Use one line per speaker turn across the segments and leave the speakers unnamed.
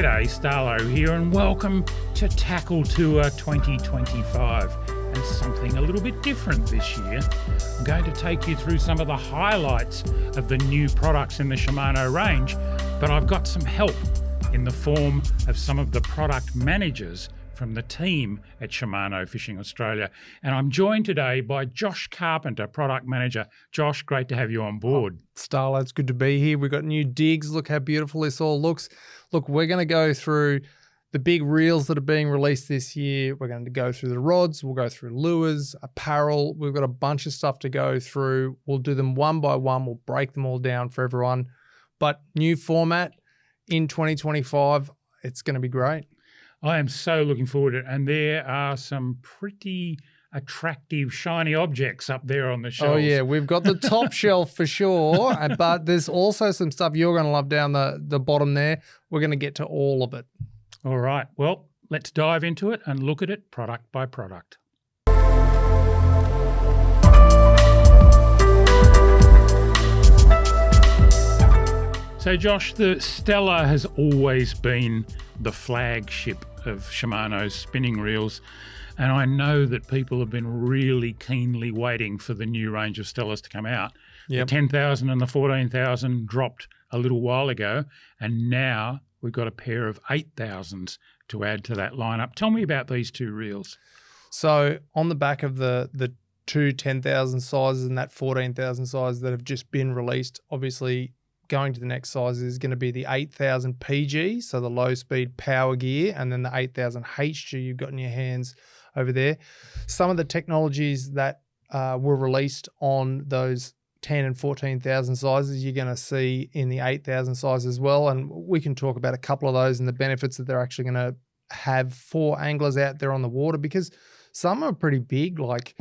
G'day, Starlo here, and welcome to Tackle Tour 2025. And something a little bit different this year. I'm going to take you through some of the highlights of the new products in the Shimano range, but I've got some help in the form of some of the product managers from the team at Shimano Fishing Australia. And I'm joined today by Josh Carpenter, product manager. Josh, great to have you on board.
Starlo, it's good to be here. We've got new digs. Look how beautiful this all looks. Look, we're going to go through the big reels that are being released this year. We're going to go through the rods. We'll go through lures, apparel. We've got a bunch of stuff to go through. We'll do them one by one. We'll break them all down for everyone. But new format in 2025. It's going to be great.
I am so looking forward to it. And there are some pretty attractive, shiny objects up there on the shelves.
Oh, yeah. We've got the top shelf for sure. But there's also some stuff you're going to love down the bottom there. We're going to get to all of it.
All right. Well, let's dive into it and look at it product by product. So, Josh, the Stella has always been the flagship of Shimano's spinning reels, and I know that people have been really keenly waiting for the new range of Stellas to come out.
Yep.
The 10,000 and the 14,000 dropped a little while ago, and now we've got a pair of 8,000s to add to that lineup. Tell me about these two reels.
So on the back of the two 10,000 sizes and that 14,000 size that have just been released, obviously going to the next size is going to be the 8,000 PG, so the low-speed power gear, and then the 8,000 HG you've got in your hands over there. Some of the technologies that were released on those 10 and 14,000 sizes you're going to see in the 8,000 size as well, and we can talk about a couple of those and the benefits that they're actually going to have for anglers out there on the water, because some are pretty big. Like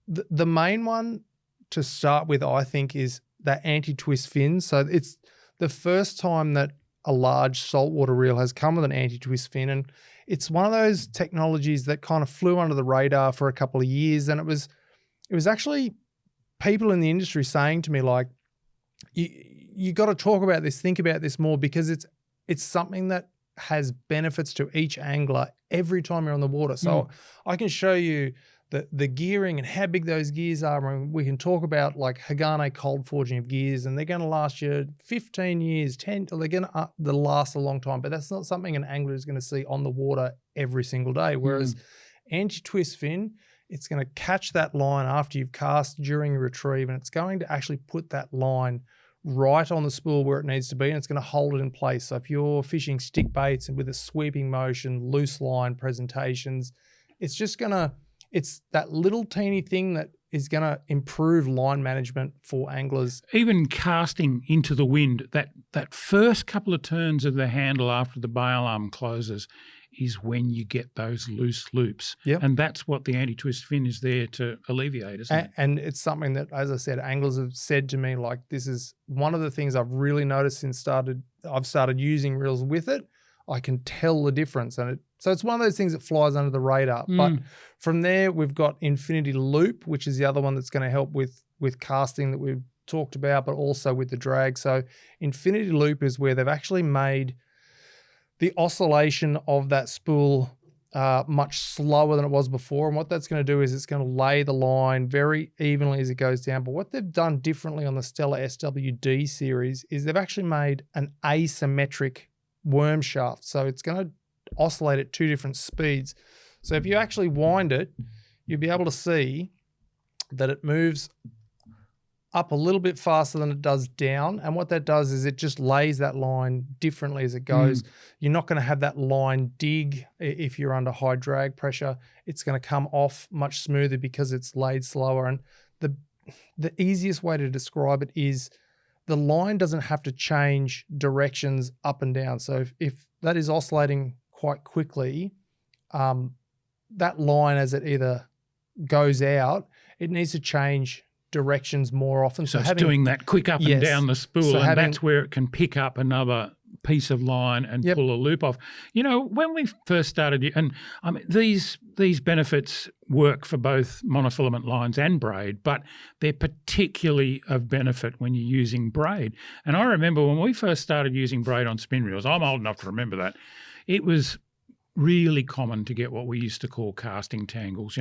the main one to start with, I think, is that anti-twist fin. So it's the first time that a large saltwater reel has come with an anti-twist fin, and it's one of those technologies that kind of flew under the radar for a couple of years, and it was actually people in the industry saying to me, like, you got to talk about this, think about this more, because it's something that has benefits to each angler every time you're on the water. So I can show you the gearing and how big those gears are, and we can talk about like Hagane cold forging of gears, and they're going to last you 15 years, 10, they're going to last a long time, but that's not something an angler is going to see on the water every single day. Whereas anti-twist fin, it's going to catch that line after you've cast during your retrieve, and it's going to actually put that line right on the spool where it needs to be, and it's going to hold it in place. So if you're fishing stick baits and with a sweeping motion, loose line presentations, it's that little teeny thing that is going to improve line management for anglers.
Even casting into the wind, that first couple of turns of the handle after the bail arm closes is when you get those loose loops.
Yep.
And that's what the anti-twist fin is there to alleviate, isn't it?
And it's something that, as I said, anglers have said to me, like, this is one of the things I've really noticed since I've started using reels with it. I can tell the difference. So it's one of those things that flies under the radar. But from there, we've got Infinity Loop, which is the other one that's going to help with casting that we've talked about, but also with the drag. So Infinity Loop is where they've actually made the oscillation of that spool much slower than it was before. And what that's going to do is it's going to lay the line very evenly as it goes down. But what they've done differently on the Stella SW D series is they've actually made an asymmetric worm shaft. So it's going to oscillate at two different speeds. So if you actually wind it, you'll be able to see that it moves up a little bit faster than it does down. And what that does is it just lays that line differently as it goes. You're not going to have that line dig if you're under high drag pressure. It's going to come off much smoother because it's laid slower. And the easiest way to describe it is the line doesn't have to change directions up and down. So if that is oscillating quite quickly, that line, as it either goes out, it needs to change directions more often.
So it's doing that quick up and down the spool, and that's where it can pick up another piece of line and pull a loop off. You know, when we first started, and I mean, these benefits work for both monofilament lines and braid, but they're particularly of benefit when you're using braid. And I remember when we first started using braid on spin reels, I'm old enough to remember that, it was really common to get what we used to call casting tangles,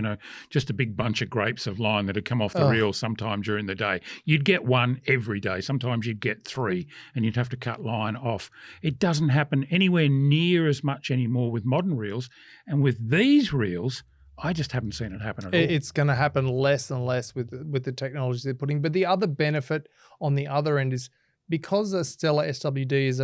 just a big bunch of grapes of line that had come off the reel sometime during the day. You'd get one every day. Sometimes you'd get three and you'd have to cut line off. It doesn't happen anywhere near as much anymore with modern reels. And with these reels, I just haven't seen it happen at all.
It's going to happen less and less with the technology they're putting. But the other benefit on the other end is because the Stella SWD is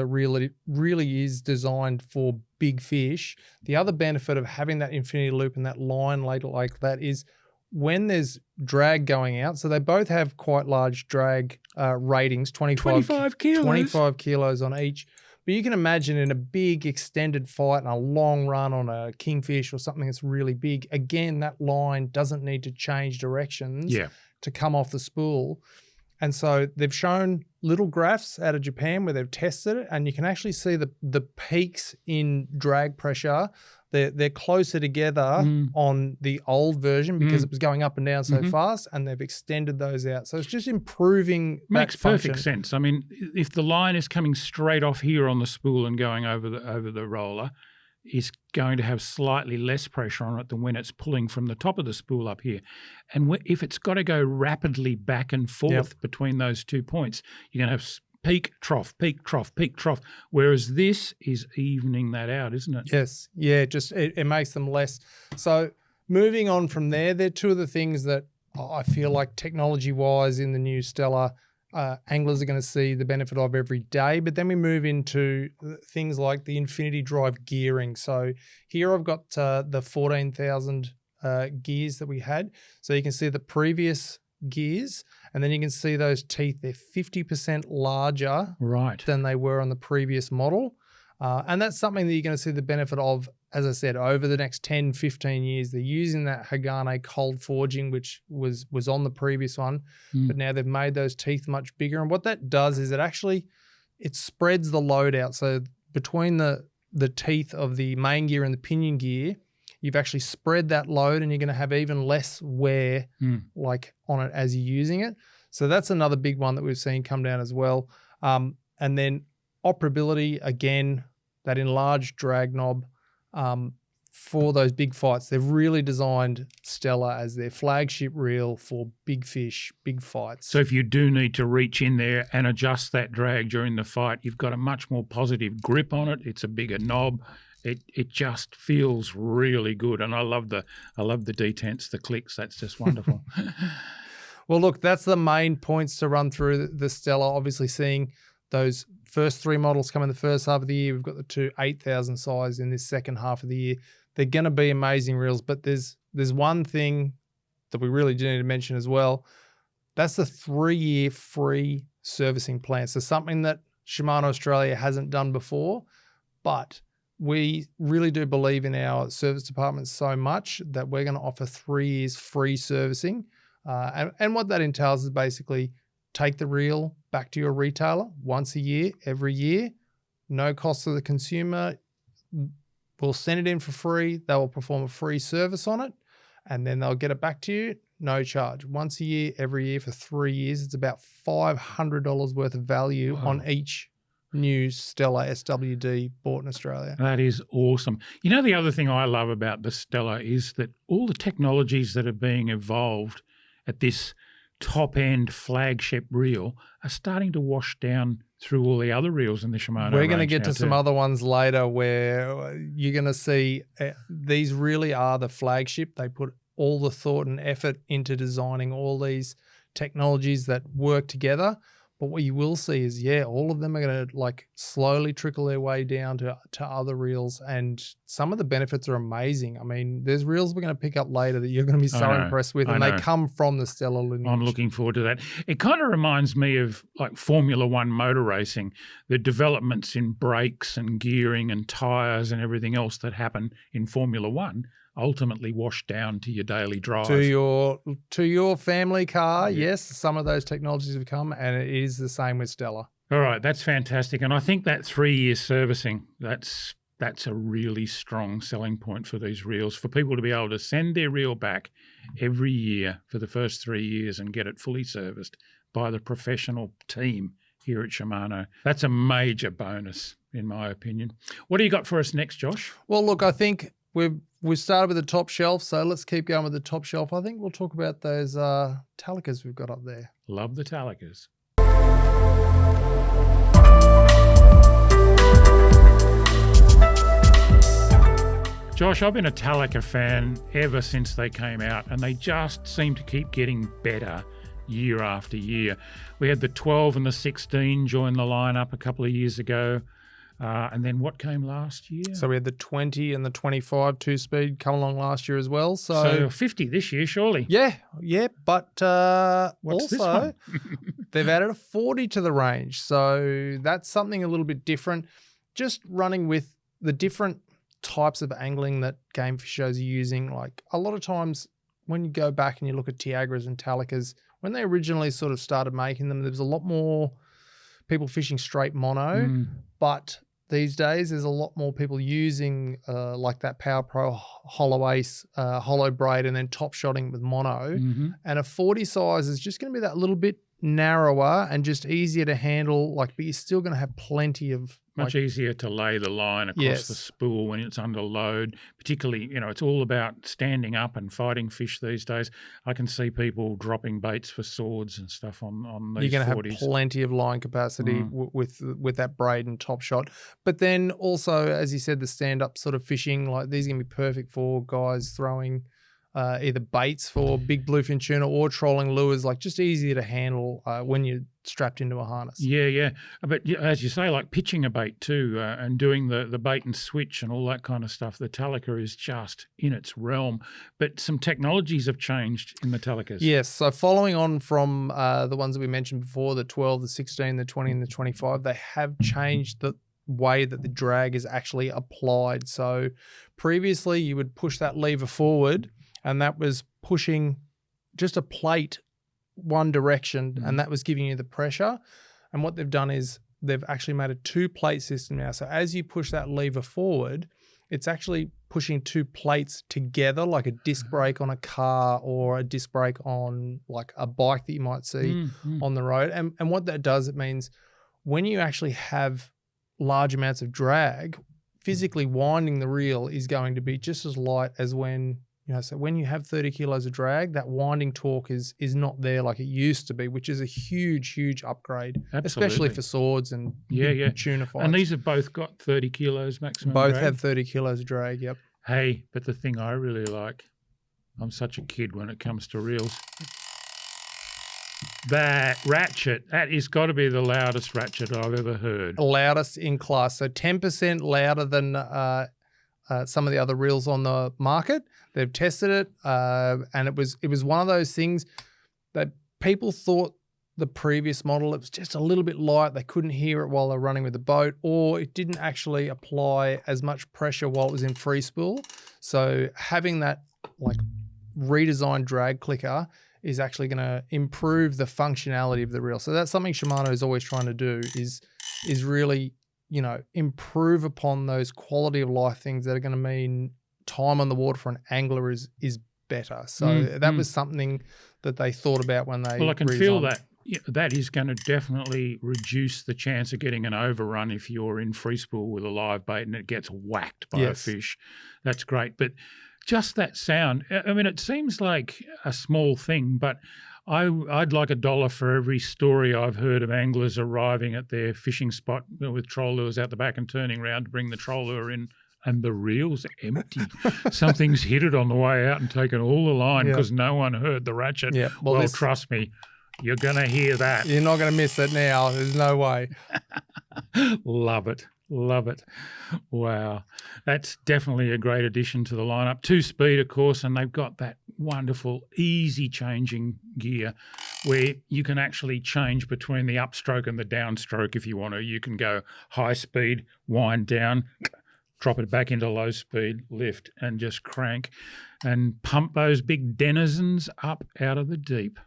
really is designed for big fish. The other benefit of having that infinity loop and that line later like that is when there's drag going out. So they both have quite large drag ratings, 25
kilos.
25 kilos on each. But you can imagine in a big extended fight and a long run on a kingfish or something that's really big, again, that line doesn't need to change directions to come off the spool. And so they've shown little graphs out of Japan where they've tested it, and you can actually see the peaks in drag pressure. They're closer together on the old version because it was going up and down so fast, and they've extended those out. So it's just improving
Makes
that function.
perfect sense. I mean, if the line is coming straight off here on the spool and going over the roller, is going to have slightly less pressure on it than when it's pulling from the top of the spool up here. And if it's got to go rapidly back and forth between those 2 points, you're going to have peak, trough, peak, trough, peak, trough, whereas this is evening that out, isn't it?
Yes. Yeah, it makes them less. So moving on from there, they're two of the things that I feel like technology-wise in the new Stella, anglers are going to see the benefit of every day. But then we move into things like the infinity drive gearing. So here I've got the 14,000 gears that we had. So you can see the previous gears, and then you can see those teeth. They're 50% larger than they were on the previous model. And that's something that you're going to see the benefit of, as I said, over the next 10, 15 years. They're using that Hagane cold forging, which was on the previous one, but now they've made those teeth much bigger. And what that does is it spreads the load out. So between the teeth of the main gear and the pinion gear, you've actually spread that load, and you're going to have even less wear like on it as you're using it. So that's another big one that we've seen come down as well. And then operability, again, that enlarged drag knob for those big fights. They've really designed Stella as their flagship reel for big fish, big fights.
So if you do need to reach in there and adjust that drag during the fight, you've got a much more positive grip on it. It's a bigger knob. It just feels really good, and I love the detents, the clicks. That's just wonderful.
Well, look, that's the main points to run through the Stella. Obviously, seeing those first three models come in the first half of the year. We've got the two 8,000 size in this second half of the year. They're going to be amazing reels, but there's one thing that we really do need to mention as well. That's the 3-year free servicing plan. So something that Shimano Australia hasn't done before, but we really do believe in our service department so much that we're going to offer 3 years free servicing. And what that entails is basically take the reel back to your retailer once a year, every year, no cost to the consumer. We'll send it in for free. They will perform a free service on it, and then they'll get it back to you, no charge. Once a year, every year for 3 years. It's about $500 worth of value on each new Stella SWD bought in Australia.
That is awesome. You know, the other thing I love about the Stella is that all the technologies that are being evolved at this top-end flagship reel are starting to wash down through all the other reels in the Shimano
We're going to get to
too.
some other ones later where you're going to see these really are the flagship. They put all the thought and effort into designing all these technologies that work together. But what you will see is, all of them are going to like slowly trickle their way down to other reels, and some of the benefits are amazing. I mean, there's reels we're going to pick up later that you're going to be so impressed with, and they come from the Stella lineage.
I'm looking forward to that. It kind of reminds me of like Formula One motor racing, the developments in brakes and gearing and tyres and everything else that happen in Formula One ultimately wash down to your daily drive.
To your family car, yes, some of those technologies have come, and it is the same with Stella.
All right, that's fantastic. And I think that 3-year servicing, that's a really strong selling point for these reels, for people to be able to send their reel back every year for the first 3 years and get it fully serviced by the professional team here at Shimano. That's a major bonus, in my opinion. What do you got for us next, Josh?
Well, look, I think we've started with the top shelf, so let's keep going with the top shelf. I think we'll talk about those Talicas we've got up there.
Love the Talicas. Josh, I've been a Talica fan ever since they came out, and they just seem to keep getting better year after year. We had the 12 and the 16 join the lineup a couple of years ago. And then what came last year?
So we had the 20 and the 25 two-speed come along last year as well.
So 50 this year, surely.
Yeah. But
What's this
also
one?
they've added a 40 to the range. So that's something a little bit different. Just running with the different types of angling that game fishers are using. Like a lot of times when you go back and you look at Tiagras and Talicas, when they originally sort of started making them, there was a lot more people fishing straight mono, but these days there's a lot more people using like that Power Pro hollow ace, hollow braid, and then top shotting with mono. And a 40 size is just going to be that little bit narrower and just easier to handle, like, but you're still going to have plenty of
much easier to lay the line across the spool when it's under load. Particularly, it's all about standing up and fighting fish these days. I can see people dropping baits for swords and stuff on these 40s.
You're going to have plenty of line capacity with that braid and top shot. But then also, as you said, the stand-up sort of fishing, like these are going to be perfect for guys throwing either baits for big bluefin tuna or trolling lures, like just easier to handle when you're strapped into a harness.
Yeah. But as you say, like pitching a bait too and doing the bait and switch and all that kind of stuff, the Talica is just in its realm. But some technologies have changed in the Talicas.
Yes. So following on from the ones that we mentioned before, the 12, the 16, the 20 and the 25, they have changed the way that the drag is actually applied. So previously you would push that lever forward, and that was pushing just a plate one direction, and that was giving you the pressure. And what they've done is they've actually made a two-plate system now. So as you push that lever forward, it's actually pushing two plates together, like a disc brake on a car or a disc brake on like a bike that you might see on the road. And what that does, it means when you actually have large amounts of drag, physically winding the reel is going to be just as light as when... so when you have 30 kilos of drag, that winding torque is not there like it used to be, which is a huge, huge upgrade, especially for swords and tuna fights.
And these have both got 30 kilos maximum
Both
drag?
have 30 kilos of drag, yep.
Hey, but the thing I really like, I'm such a kid when it comes to reels. That ratchet, that has got to be the loudest ratchet I've ever heard.
Loudest in class. So 10% louder than some of the other reels on the market. They've tested it, and it was one of those things that people thought the previous model, it was just a little bit light. They couldn't hear it while they're running with the boat, or it didn't actually apply as much pressure while it was in free spool. So having that like redesigned drag clicker is actually going to improve the functionality of the reel. So that's something Shimano is always trying to do is really, improve upon those quality of life things that are going to mean time on the water for an angler is better. So that was something that they thought about when they...
Well, I can feel that. That is going to definitely reduce the chance of getting an overrun if you're in free spool with a live bait and it gets whacked by a fish. That's great. But just that sound, I mean, it seems like a small thing, but I'd like $1 for every story I've heard of anglers arriving at their fishing spot with troll lures out the back and turning around to bring the troll lure in, and the reel's empty. Something's hit it on the way out and taken all the line because no one heard the ratchet. Yeah. Well, trust me, you're going to hear that.
You're not going to miss it now. There's no way.
Love it. Love it. Wow. That's definitely a great addition to the lineup. 2-speed, of course, and they've got that wonderful easy changing gear where you can actually change between the upstroke and the downstroke if you want to. You can go high speed, wind down, drop it back into low speed, lift, and just crank and pump those big denizens up out of the deep.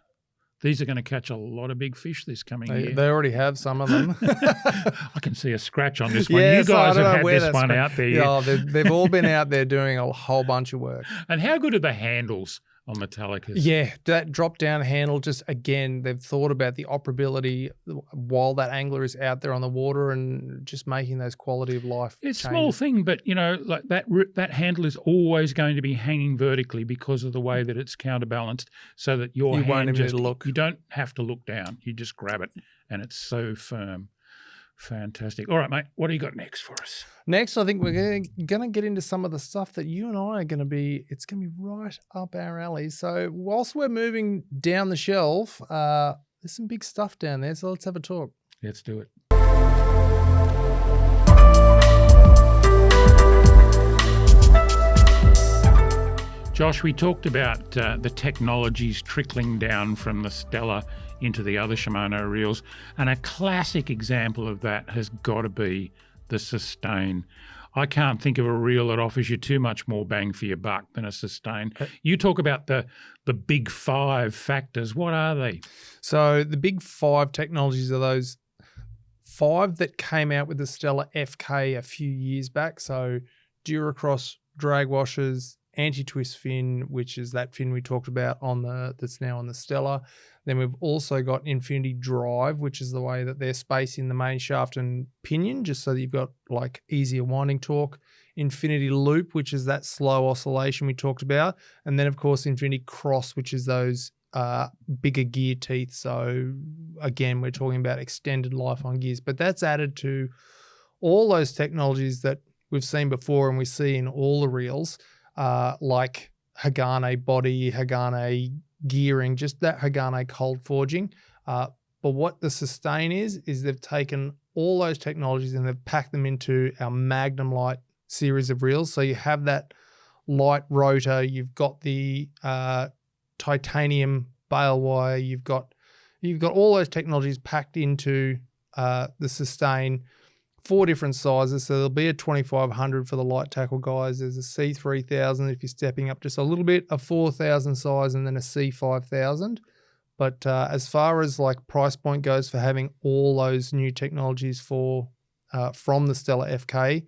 These are going to catch a lot of big fish this coming year.
They already have some of them.
I can see a scratch on this one. You guys have had this one out there.
Yeah, they've all been out there doing a whole bunch of work.
And how good are the handles on the Talicas.
Yeah, that drop down handle, just again, they've thought about the operability while that angler is out there on the water and just making those quality of life
It's a
changes.
small thing, but like that handle is always going to be hanging vertically because of the way that it's counterbalanced, so that your
You
hand
won't even need
just
to look.
you don't have to look down. You just grab it, and it's so firm. Fantastic. All right, mate. What do you got next for us?
Next, I think we're going to get into some of the stuff that you and I are going to be, it's going to be right up our alley. So whilst we're moving down the shelf, there's some big stuff down there. So let's have a talk.
Let's do it. Josh, we talked about the technologies trickling down from the Stella into the other Shimano reels, and a classic example of that has got to be the Sustain. I can't think of a reel that offers you too much more bang for your buck than a Sustain. You talk about the big 5 factors. What are they?
So the big 5 technologies are those 5 that came out with the Stella FK a few years back. So Duracross drag washers, anti-twist fin, which is that fin we talked about that's now on the Stella. Then we've also got Infinity Drive, which is the way that they're spacing the main shaft and pinion, just so that you've got like easier winding torque. Infinity Loop, which is that slow oscillation we talked about. And then, of course, Infinity Cross, which is those bigger gear teeth. So, again, we're talking about extended life on gears. But that's added to all those technologies that we've seen before and we see in all the reels, like Hagane body, Hagane gearing, just that Hagane cold forging. But what the Sustain is they've taken all those technologies and they've packed them into our Magnum Light series of reels. So you have that light rotor, you've got the titanium bale wire, you've got all those technologies packed into the Sustain. 4 different sizes, so there'll be a 2500 for the light tackle guys. There's a C3000 if you're stepping up just a little bit, a 4000 size, and then a C5000. But as far as like price point goes for having all those new technologies from the Stella FK,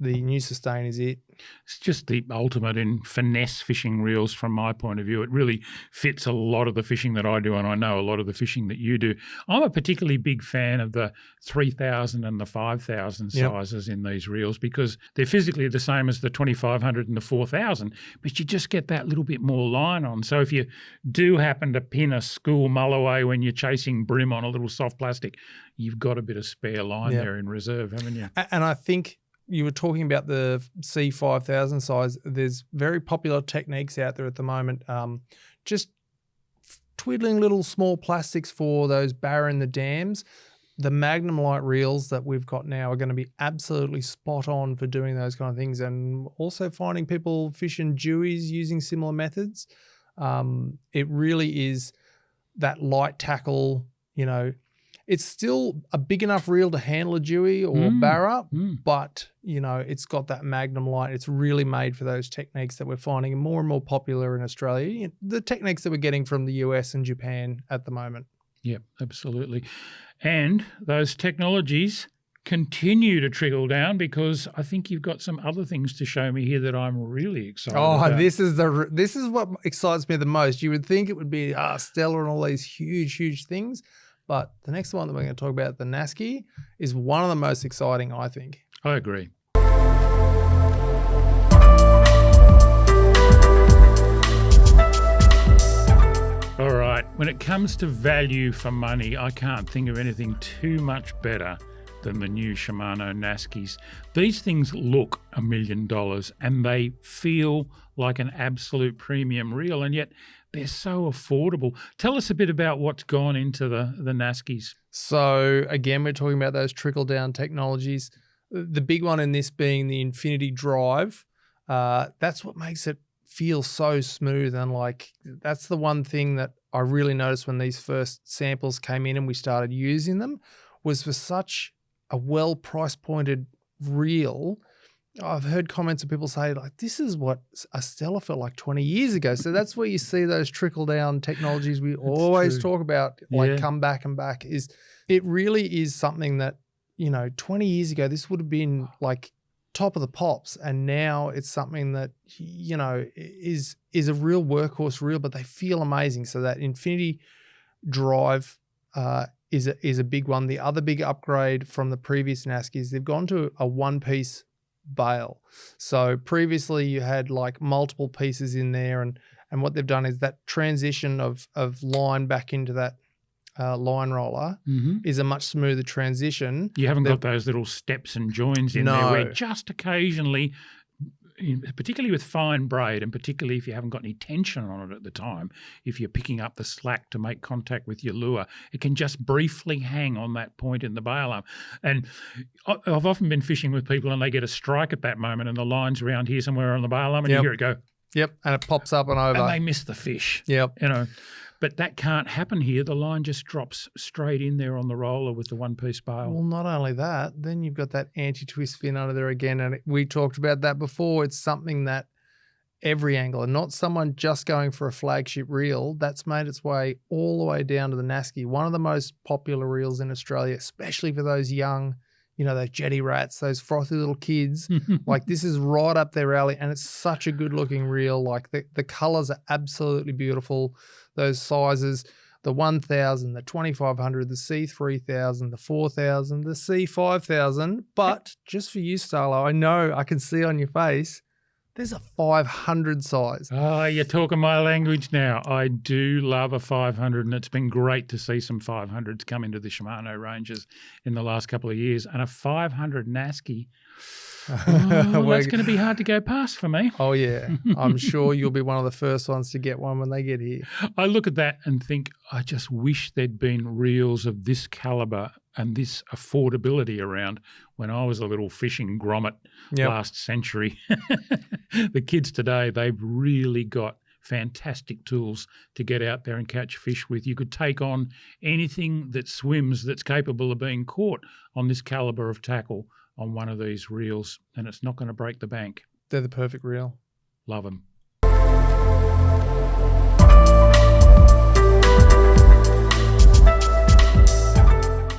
the new Sustain is it.
It's just the ultimate in finesse fishing reels from my point of view. It really fits a lot of the fishing that I do, and I know a lot of the fishing that you do. I'm a particularly big fan of the 3000 and the 5000 sizes in these reels because they're physically the same as the 2500 and the 4000, but you just get that little bit more line on. So if you do happen to pin a school mulloway when you're chasing brim on a little soft plastic, you've got a bit of spare line there in reserve, haven't you?
And I think you were talking about the C5000 size. There's very popular techniques out there at the moment. Just twiddling little small plastics for those barra in the dams. The Magnum Light reels that we've got now are going to be absolutely spot on for doing those kind of things, and also finding people fishing dewies using similar methods. It really is that light tackle, it's still a big enough reel to handle a dewey or barra, but, it's got that Magnum Light. It's really made for those techniques that we're finding more and more popular in Australia, the techniques that we're getting from the US and Japan at the moment.
Yep, absolutely. And those technologies continue to trickle down because I think you've got some other things to show me here that I'm really excited about.
This is what excites me the most. You would think it would be Stella and all these huge things. But the next one that we're going to talk about, the Nasci, is one of the most exciting, I think.
I agree. All right, when it comes to value for money, I can't think of anything too much better than the new Shimano Nascis. These things look $1 million and they feel like an absolute premium reel, and yet they're so affordable. Tell us a bit about what's gone into the Nascis.
So again, we're talking about those trickle-down technologies. The big one in this being the Infinity Drive. That's what makes it feel so smooth, and that's the one thing that I really noticed when these first samples came in and we started using them, was for such a well price pointed reel. I've heard comments of people say this is what a Stella felt like 20 years ago. So that's where you see those trickle down technologies we always talk about, come back and back. It really is something that, 20 years ago, this would have been top of the pops, and now it's something that, you know, is a real workhorse reel, but they feel amazing. So that infinity drive is a big one. The other big upgrade from the previous Nasci is they've gone to a one-piece bail. So previously you had like multiple pieces in there, and what they've done is that transition of line back into that line roller is a much smoother transition.
You haven't got those little steps and joins in there where just occasionally, particularly with fine braid, and particularly if you haven't got any tension on it at the time, if you're picking up the slack to make contact with your lure, it can just briefly hang on that point in the bail arm. And I've often been fishing with people and they get a strike at that moment and the line's around here somewhere on the bail arm and you hear it go.
Yep, and it pops up and over.
And they miss the fish.
Yep.
You know, but that can't happen here. The line just drops straight in there on the roller with the one-piece bail.
Well, not only that, then you've got that anti-twist fin under there again, and we talked about that before. It's something that every angler, not someone just going for a flagship reel, that's made its way all the way down to the Nasci. One of the most popular reels in Australia, especially for those young, you know, those jetty rats, those frothy little kids. Like, this is right up their alley, and it's such a good-looking reel. Like, the colours are absolutely beautiful. Those sizes, the 1000, the 2500, the C3000, the 4000, the C5000. But just for you, Starlo, I know, I can see on your face, there's a 500 size.
Oh, you're talking my language now. I do love a 500, and it's been great to see some 500s come into the Shimano ranges in the last couple of years. And a 500 Nasci, that's going to be hard to go past for me.
Oh, yeah. I'm sure you'll be one of the first ones to get one when they get here.
I look at that and think, I just wish there'd been reels of this caliber and this affordability around when I was a little fishing grommet last century. The kids today, they've really got fantastic tools to get out there and catch fish with. You could take on anything that swims that's capable of being caught on this caliber of tackle on one of these reels, and it's not going to break the bank.
They're the perfect reel.
Love them.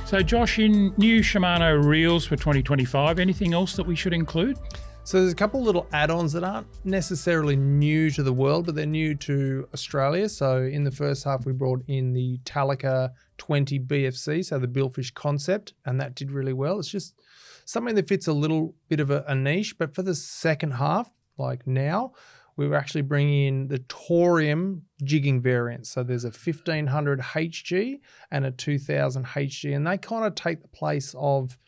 So, Josh, in new Shimano reels for 2025, anything else that we should include?
So there's a couple of little add-ons that aren't necessarily new to the world, but they're new to Australia. So in the first half, we brought in the Talica 20 BFC, so the billfish concept, and that did really well. It's just something that fits a little bit of a niche, but for the second half, like now, we were actually bringing in the Torium jigging variants. So there's a 1500 HG and a 2000 HG, and they kind of take the place of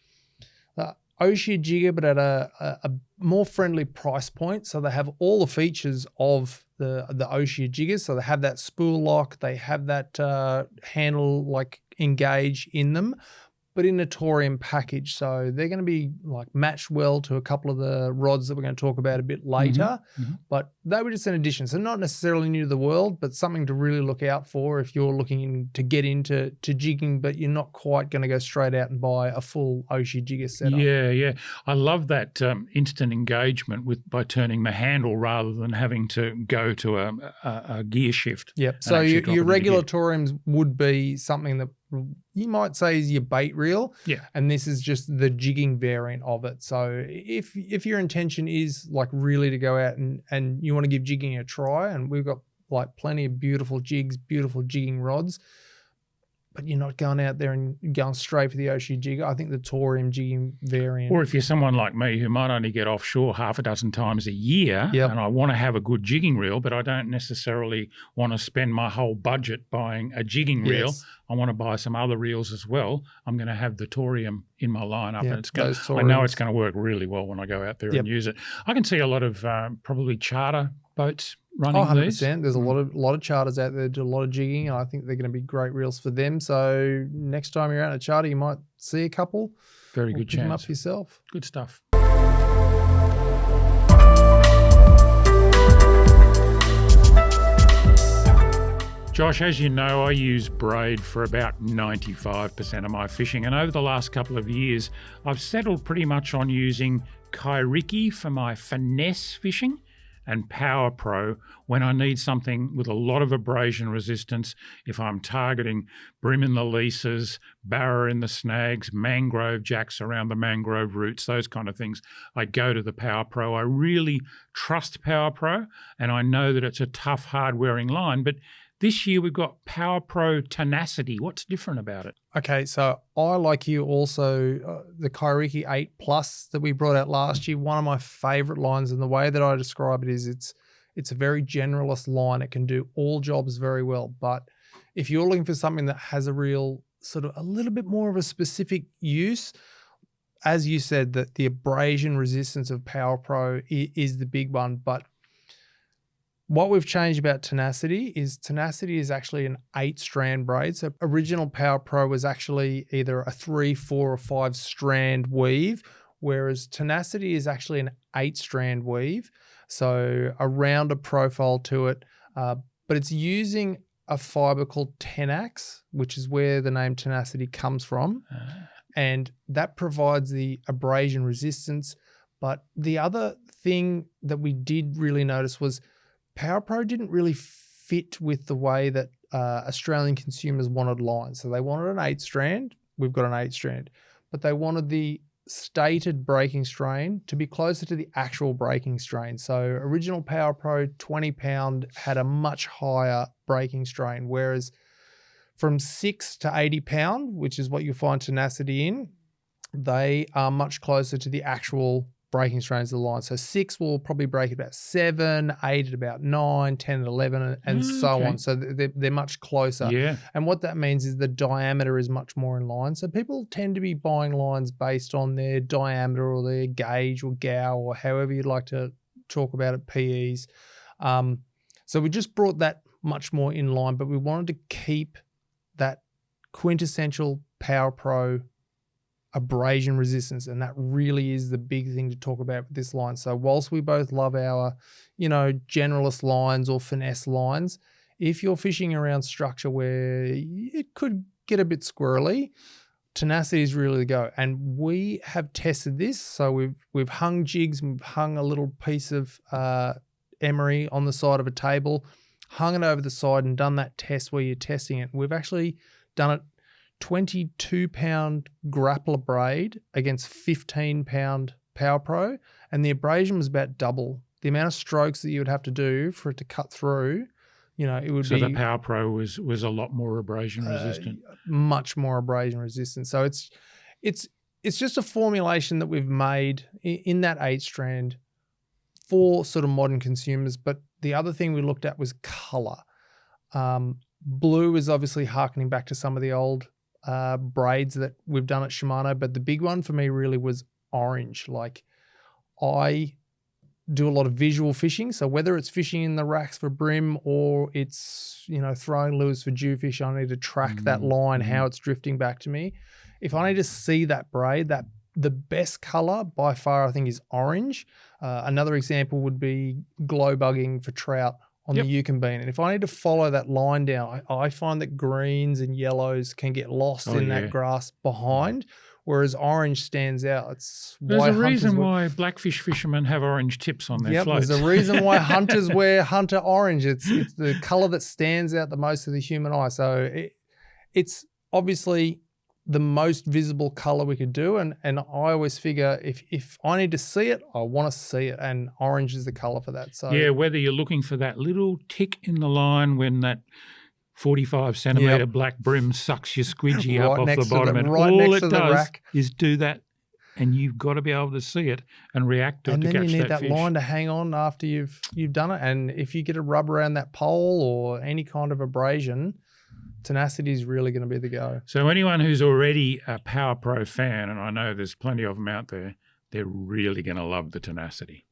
Torium Jigger, but at a more friendly price point. So they have all the features of the Torium Jiggers. So they have that spool lock, they have that handle like engage in them, but in a Torium package. So they're going to be like matched well to a couple of the rods that we're going to talk about a bit later. But they were just an addition. So not necessarily new to the world, but something to really look out for if you're looking to get into jigging, but you're not quite going to go straight out and buy a full Torium Jigger setup.
Yeah. I love that instant engagement by turning the handle rather than having to go to a gear shift.
Yep. So your regular Toriums would be something that you might say is your bait reel, and this is just the jigging variant of it. So if your intention is like really to go out and you want to give jigging a try, and we've got like plenty of beautiful jigs, beautiful jigging rods, but you're not going out there and going straight for the Torium Jigger, I think the Torium jigging variant.
Or if you're someone like me who might only get offshore half a dozen times a year, and I want to have a good jigging reel, but I don't necessarily want to spend my whole budget buying a jigging reel. I want to buy some other reels as well. I'm going to have the Torium in my lineup, and it's going. I know it's going to work really well when I go out there and use it. I can see a lot of probably charter boats running
100%.
these.
There's a lot of charters out there do a lot of jigging, and I think they're going to be great reels for them. So next time you're out on a charter, you might see a couple.
Very good chance.
Pick them up yourself.
Good stuff. Josh, as you know, I use braid for about 95% of my fishing, and over the last couple of years, I've settled pretty much on using kairiki for my finesse fishing and Power Pro when I need something with a lot of abrasion resistance. If I'm targeting brim in the leases, barra in the snags, mangrove jacks around the mangrove roots, those kind of things, I go to the Power Pro. I really trust Power Pro, and I know that it's a tough, hard-wearing line. But this year we've got Power Pro Tenacity. What's different about it?
Okay, so I, like you, also the Kairiki 8 Plus that we brought out last year, one of my favorite lines, and the way that I describe it is it's a very generalist line. It can do all jobs very well, but if you're looking for something that has a real sort of a little bit more of a specific use, as you said, that the abrasion resistance of Power Pro is the big one. But what we've changed about Tenacity is actually an 8-strand braid. So original Power Pro was actually either a 3, 4, or 5-strand weave, whereas Tenacity is actually an 8-strand weave. So a rounder profile to it, but it's using a fiber called Tenax, which is where the name Tenacity comes from. And that provides the abrasion resistance. But the other thing that we did really notice was Power Pro didn't really fit with the way that Australian consumers wanted lines. So they wanted an 8-strand. We've got an 8-strand. But they wanted the stated breaking strain to be closer to the actual breaking strain. So original Power Pro 20-pound had a much higher breaking strain, whereas from 6 to 80-pound, which is what you find Tenacity in, they are much closer to the actual breaking strains of the line. So 6 will probably break at about 7, 8 at about 9, 10 at 11, and so on. So they're much closer.
Yeah.
And what that means is the diameter is much more in line. So people tend to be buying lines based on their diameter or their gauge or gow or however you'd like to talk about it, PEs. So we just brought that much more in line, but we wanted to keep that quintessential Power Pro abrasion resistance, and that really is the big thing to talk about with this line. So whilst we both love our, generalist lines or finesse lines, if you're fishing around structure where it could get a bit squirrely, Tenacity is really the go. And we have tested this. So we've hung jigs, we've hung a little piece of emery on the side of a table, hung it over the side and done that test where you're testing it. We've actually done it 22-pound grappler braid against 15-pound Power Pro, and the abrasion was about double. The amount of strokes that you would have to do for it to cut through, it would be...
So the Power Pro was a lot more abrasion resistant?
Much more abrasion resistant. So it's just a formulation that we've made in that 8-strand for sort of modern consumers. But the other thing we looked at was colour. Blue is obviously harkening back to some of the old braids that we've done at Shimano, but the big one for me really was orange. Like, I do a lot of visual fishing, so whether it's fishing in the racks for brim or it's throwing lures for jewfish, I need to track that line, how it's drifting back to me. If I need to see that braid, that the best color by far I think is orange. Another example would be glow bugging for trout on the Yukon bean. And if I need to follow that line down, I find that greens and yellows can get lost in that grass behind, whereas orange stands out.
There's a reason why blackfish fishermen have orange tips on their floats.
There's a reason why hunters wear hunter orange. It's the color that stands out the most to the human eye. So it's obviously the most visible color we could do. And I always figure if I need to see it, I want to see it. And orange is the color for that. So
yeah, whether you're looking for that little tick in the line when that 45 centimetre black brim sucks your squidgy up off the bottom, and all it does is do that, and you've got to be able to see it and react to it to catch that fish. And then you need that
line to hang on after you've done it. And if you get a rub around that pole or any kind of abrasion, Tenacity is really going to be the go.
So anyone who's already a Power Pro fan, and I know there's plenty of them out there, they're really going to love the Tenacity.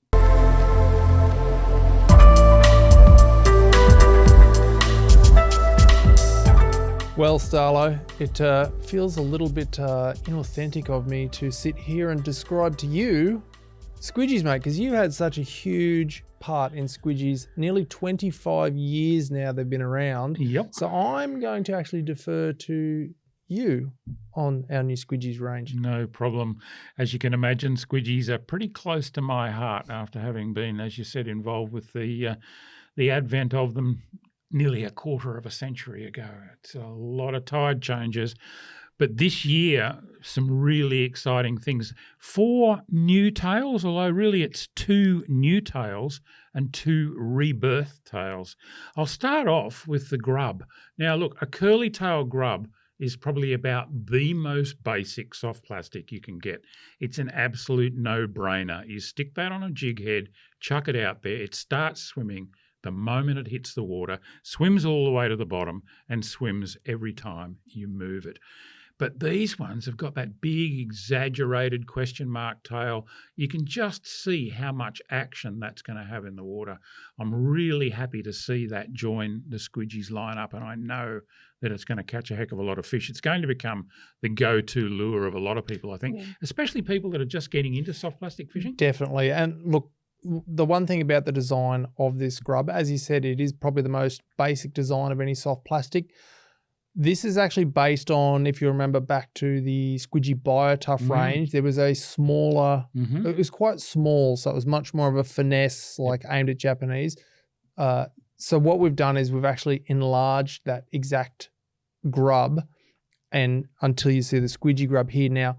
Well, Starlo, it feels a little bit inauthentic of me to sit here and describe to you Squidgies, mate, because you had such a huge part in Squidgies. Nearly 25 years now they've been around.
Yep.
So I'm going to actually defer to you on our new Squidgies range.
No problem. As you can imagine, Squidgies are pretty close to my heart after having been, as you said, involved with the advent of them nearly a quarter of a century ago. It's a lot of tide changes. But this year, some really exciting things. 4 new tails, although really it's 2 new tails and 2 rebirth tails. I'll start off with the grub. Now, look, a curly tail grub is probably about the most basic soft plastic you can get. It's an absolute no-brainer. You stick that on a jig head, chuck it out there, it starts swimming the moment it hits the water, swims all the way to the bottom, and swims every time you move it. But these ones have got that big, exaggerated question mark tail. You can just see how much action that's going to have in the water. I'm really happy to see that join the Squidgies lineup, and I know that it's going to catch a heck of a lot of fish. It's going to become the go-to lure of a lot of people, I think, especially people that are just getting into soft plastic fishing.
Definitely. And look, the one thing about the design of this grub, as you said, it is probably the most basic design of any soft plastic. This is actually based on, if you remember back to the Squidgy BioTough range, there was a smaller, it was quite small, so it was much more of a finesse, like aimed at Japanese. So what we've done is we've actually enlarged that exact grub, and until you see the Squidgy grub here. Now,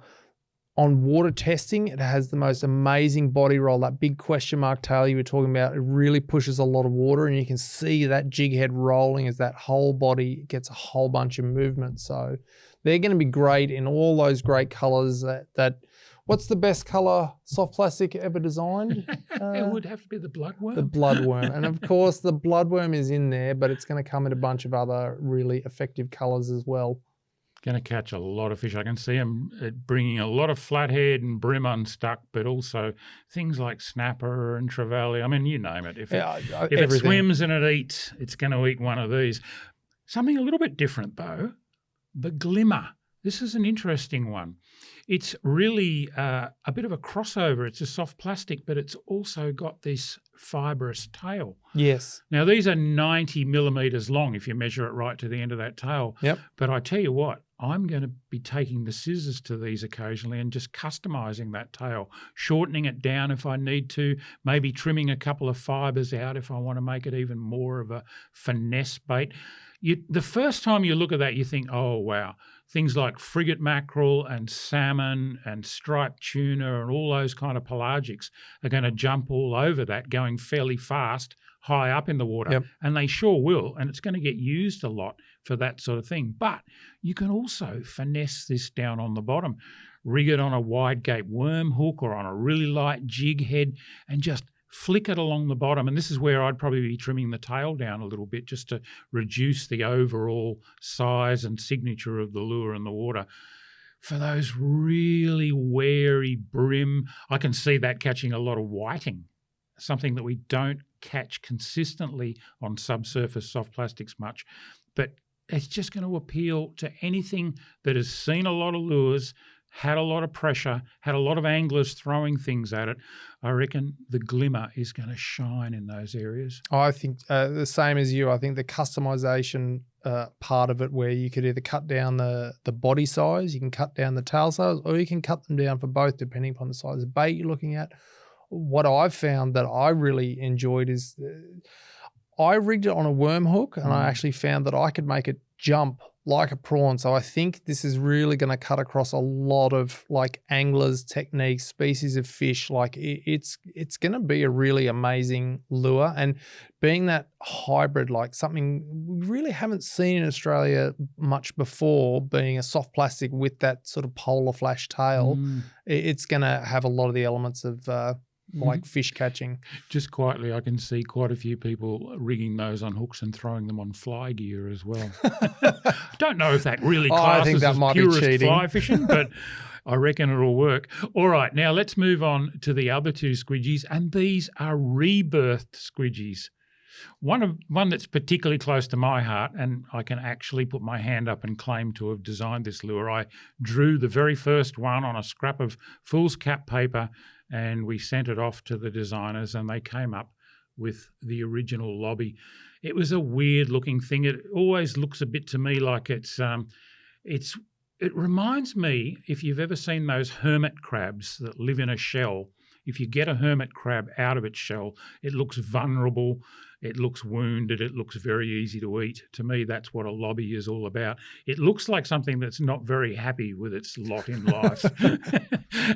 on water testing, it has the most amazing body roll, that big question mark tail you were talking about. It really pushes a lot of water, and you can see that jig head rolling as that whole body gets a whole bunch of movement. So they're going to be great in all those great colors. What's the best color soft plastic ever designed?
It would have to be the bloodworm.
The bloodworm. And of course, the bloodworm is in there, but it's going to come in a bunch of other really effective colors as well.
Going to catch a lot of fish. I can see them bringing a lot of flathead and brim unstuck, but also things like snapper and trevally. I mean, you name it. If it swims and it eats, it's going to eat one of these. Something a little bit different, though, the glimmer. This is an interesting one. It's really a bit of a crossover. It's a soft plastic, but it's also got this fibrous tail.
Yes.
Now, these are 90 millimetres long if you measure it right to the end of that tail.
Yep.
But I tell you what, I'm going to be taking the scissors to these occasionally and just customising that tail, shortening it down if I need to, maybe trimming a couple of fibres out if I want to make it even more of a finesse bait. The first time you look at that, you think, oh, wow. Things like frigate mackerel and salmon and striped tuna and all those kind of pelagics are going to jump all over that, going fairly fast, high up in the water.
Yep.
And they sure will. And it's going to get used a lot for that sort of thing. But you can also finesse this down on the bottom, rig it on a wide gape worm hook or on a really light jig head and just flick it along the bottom. And this is where I'd probably be trimming the tail down a little bit just to reduce the overall size and signature of the lure in the water. For those really wary brim, I can see that catching a lot of whiting, something that we don't catch consistently on subsurface soft plastics much. But it's just going to appeal to anything that has seen a lot of lures, had a lot of pressure, had a lot of anglers throwing things at it. I reckon the glimmer is going to shine in those areas.
I think the same as you. I think the customization part of it, where you could either cut down the body size, you can cut down the tail size, or you can cut them down for both depending upon the size of bait you're looking at. What I've found that I really enjoyed is I rigged it on a worm hook, and I actually found that I could make it jump like a prawn. So I think this is really going to cut across a lot of like anglers, techniques, species of fish. Like it's going to be a really amazing lure, and being that hybrid, like something we really haven't seen in Australia much before, being a soft plastic with that sort of polar flash tail, it's going to have a lot of the elements of like fish catching.
Just quietly, I can see quite a few people rigging those on hooks and throwing them on fly gear as well. Don't know if that really classes as purist fly fishing, but I reckon it'll work. All right, now let's move on to the other two Squidgies, and these are rebirthed Squidgies. One that's particularly close to my heart, and I can actually put my hand up and claim to have designed this lure. I drew the very first one on a scrap of foolscap paper, and we sent it off to the designers, and they came up with the original lobby. It was a weird looking thing. It always looks a bit to me like it's It reminds me, if you've ever seen those hermit crabs that live in a shell, if you get a hermit crab out of its shell, it looks vulnerable, it looks wounded, it looks very easy to eat. To me, that's what a lobby is all about. It looks like something that's not very happy with its lot in life.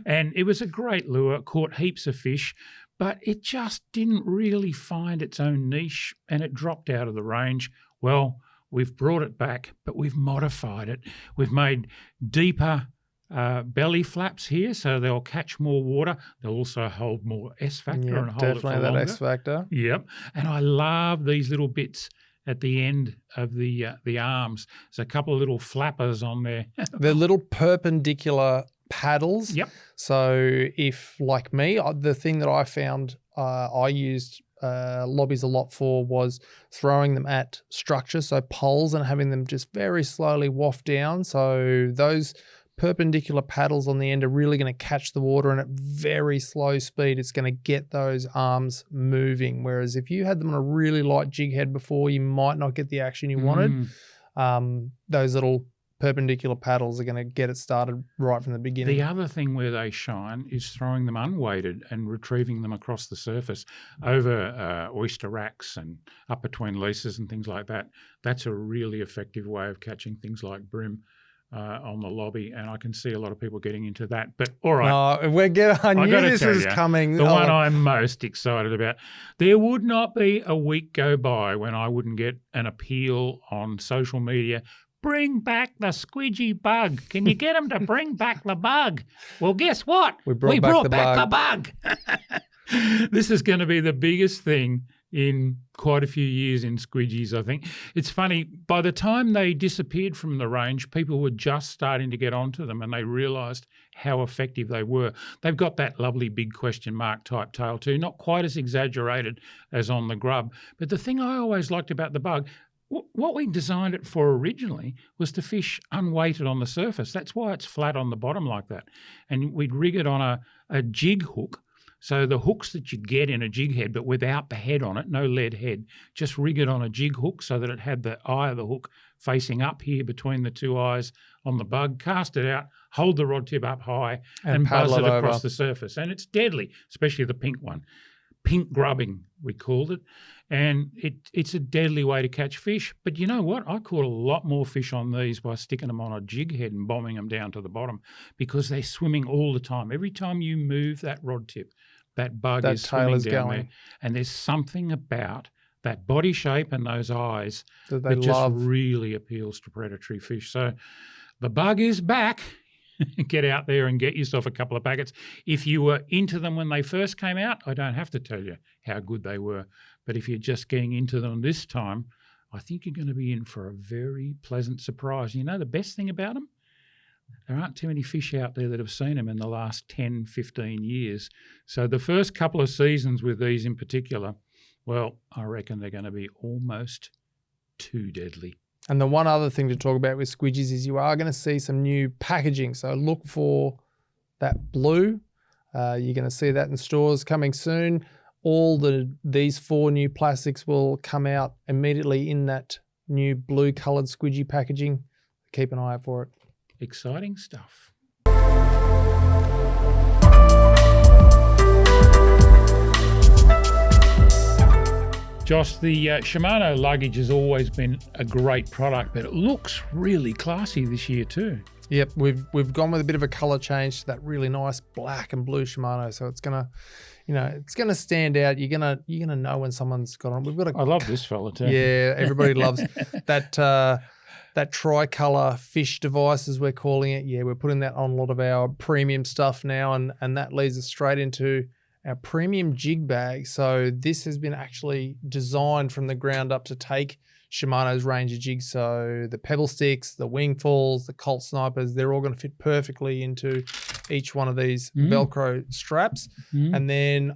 And it was a great lure, caught heaps of fish, but it just didn't really find its own niche and it dropped out of the range. Well, we've brought it back, but we've modified it. We've made deeper belly flaps here, so they'll catch more water. They'll also hold more S factor and hold it for
definitely that
longer.
S factor.
Yep, and I love these little bits at the end of the arms. There's a couple of little flappers on there.
They're little perpendicular paddles.
Yep.
So if, like me, the thing that I found I used lobbies a lot for was throwing them at structure, so poles, and having them just very slowly waft down. So those perpendicular paddles on the end are really going to catch the water, and at very slow speed it's going to get those arms moving. Whereas if you had them on a really light jig head before, you might not get the action you wanted. Those little perpendicular paddles are going to get it started right from the beginning.
The other thing where they shine is throwing them unweighted and retrieving them across the surface over oyster racks and up between leases and things like that. That's a really effective way of catching things like bream on the lobby, and I can see a lot of people getting into that. But all right,
I knew this was coming.
The one I'm most excited about. There would not be a week go by when I wouldn't get an appeal on social media. Bring back the squidgy bug. Can you get them to bring back the bug? Well, guess what?
We brought back
the bug. This is going to be the biggest thing in quite a few years in squidgies, I think. It's funny, by the time they disappeared from the range, people were just starting to get onto them and they realised how effective they were. They've got that lovely big question mark type tail too, not quite as exaggerated as on the grub. But the thing I always liked about the bug, what we designed it for originally was to fish unweighted on the surface. That's why it's flat on the bottom like that. And we'd rig it on a jig hook. So the hooks that you get in a jig head, but without the head on it, no lead head, just rig it on a jig hook so that it had the eye of the hook facing up here between the two eyes on the bug, cast it out, hold the rod tip up high and buzz it across the surface. And it's deadly, especially the pink one. Pink grubbing, we called it. And it's a deadly way to catch fish. But you know what? I caught a lot more fish on these by sticking them on a jig head and bombing them down to the bottom because they're swimming all the time. Every time you move that rod tip, that bug is swimming down there. And there's something about that body shape and those eyes that just really appeals to predatory fish. So the bug is back. Get out there and get yourself a couple of packets. If you were into them when they first came out, I don't have to tell you how good they were. But if you're just getting into them this time, I think you're going to be in for a very pleasant surprise. You know the best thing about them? There aren't too many fish out there that have seen them in the last 10, 15 years. So the first couple of seasons with these in particular, well, I reckon they're going to be almost too deadly.
And the one other thing to talk about with squidgies is you are going to see some new packaging. So look for that blue. You're going to see that in stores coming soon. These 4 new plastics will come out immediately in that new blue coloured squidgy packaging. Keep an eye out for it.
Exciting stuff. Josh, the Shimano Luggage has always been a great product, but it looks really classy this year too.
Yep, we've gone with a bit of a colour change to that really nice black and blue Shimano, so it's gonna, it's gonna stand out. You're gonna know when someone's got on.
I love this fella too.
Yeah, everybody loves that tricolour fish device, as we're calling it. Yeah, we're putting that on a lot of our premium stuff now, and that leads us straight into our premium jig bag. So this has been actually designed from the ground up to take Shimano's range of jigs. So the pebble sticks, the wingfalls, the Colt snipers, they're all going to fit perfectly into each one of these Velcro straps. And then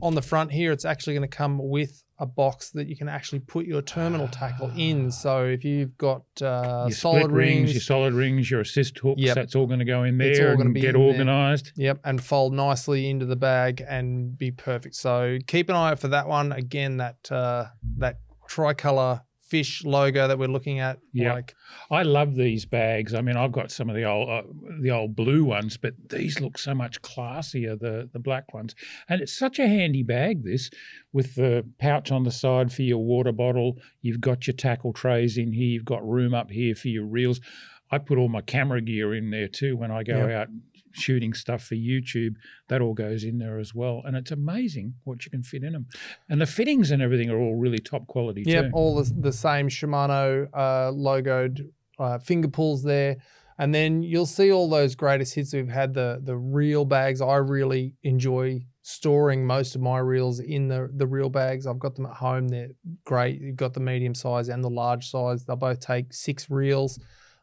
on the front here, it's actually going to come with a box that you can actually put your terminal tackle in. So if you've got
your
solid rings,
your solid rings, your assist hooks, that's all going to go in there and get organised.
Yep, and fold nicely into the bag and be perfect. So keep an eye out for that one. Again, that tricolour fish logo that we're looking at.
Yeah,
Like,
I love these bags. I mean, I've got some of the old blue ones, but these look so much classier, the black ones. And it's such a handy bag, this, with the pouch on the side for your water bottle. You've got your tackle trays in here. You've got room up here for your reels. I put all my camera gear in there too when I go out shooting stuff for YouTube. That all goes in there as well. And it's amazing what you can fit in them. And the fittings and everything are all really top quality too.
Yep, all the same Shimano logoed finger pulls there. And then you'll see all those greatest hits. We've had the reel bags. I really enjoy storing most of my reels in the reel bags. I've got them at home. They're great. You've got the medium size and the large size. They'll both take 6 reels.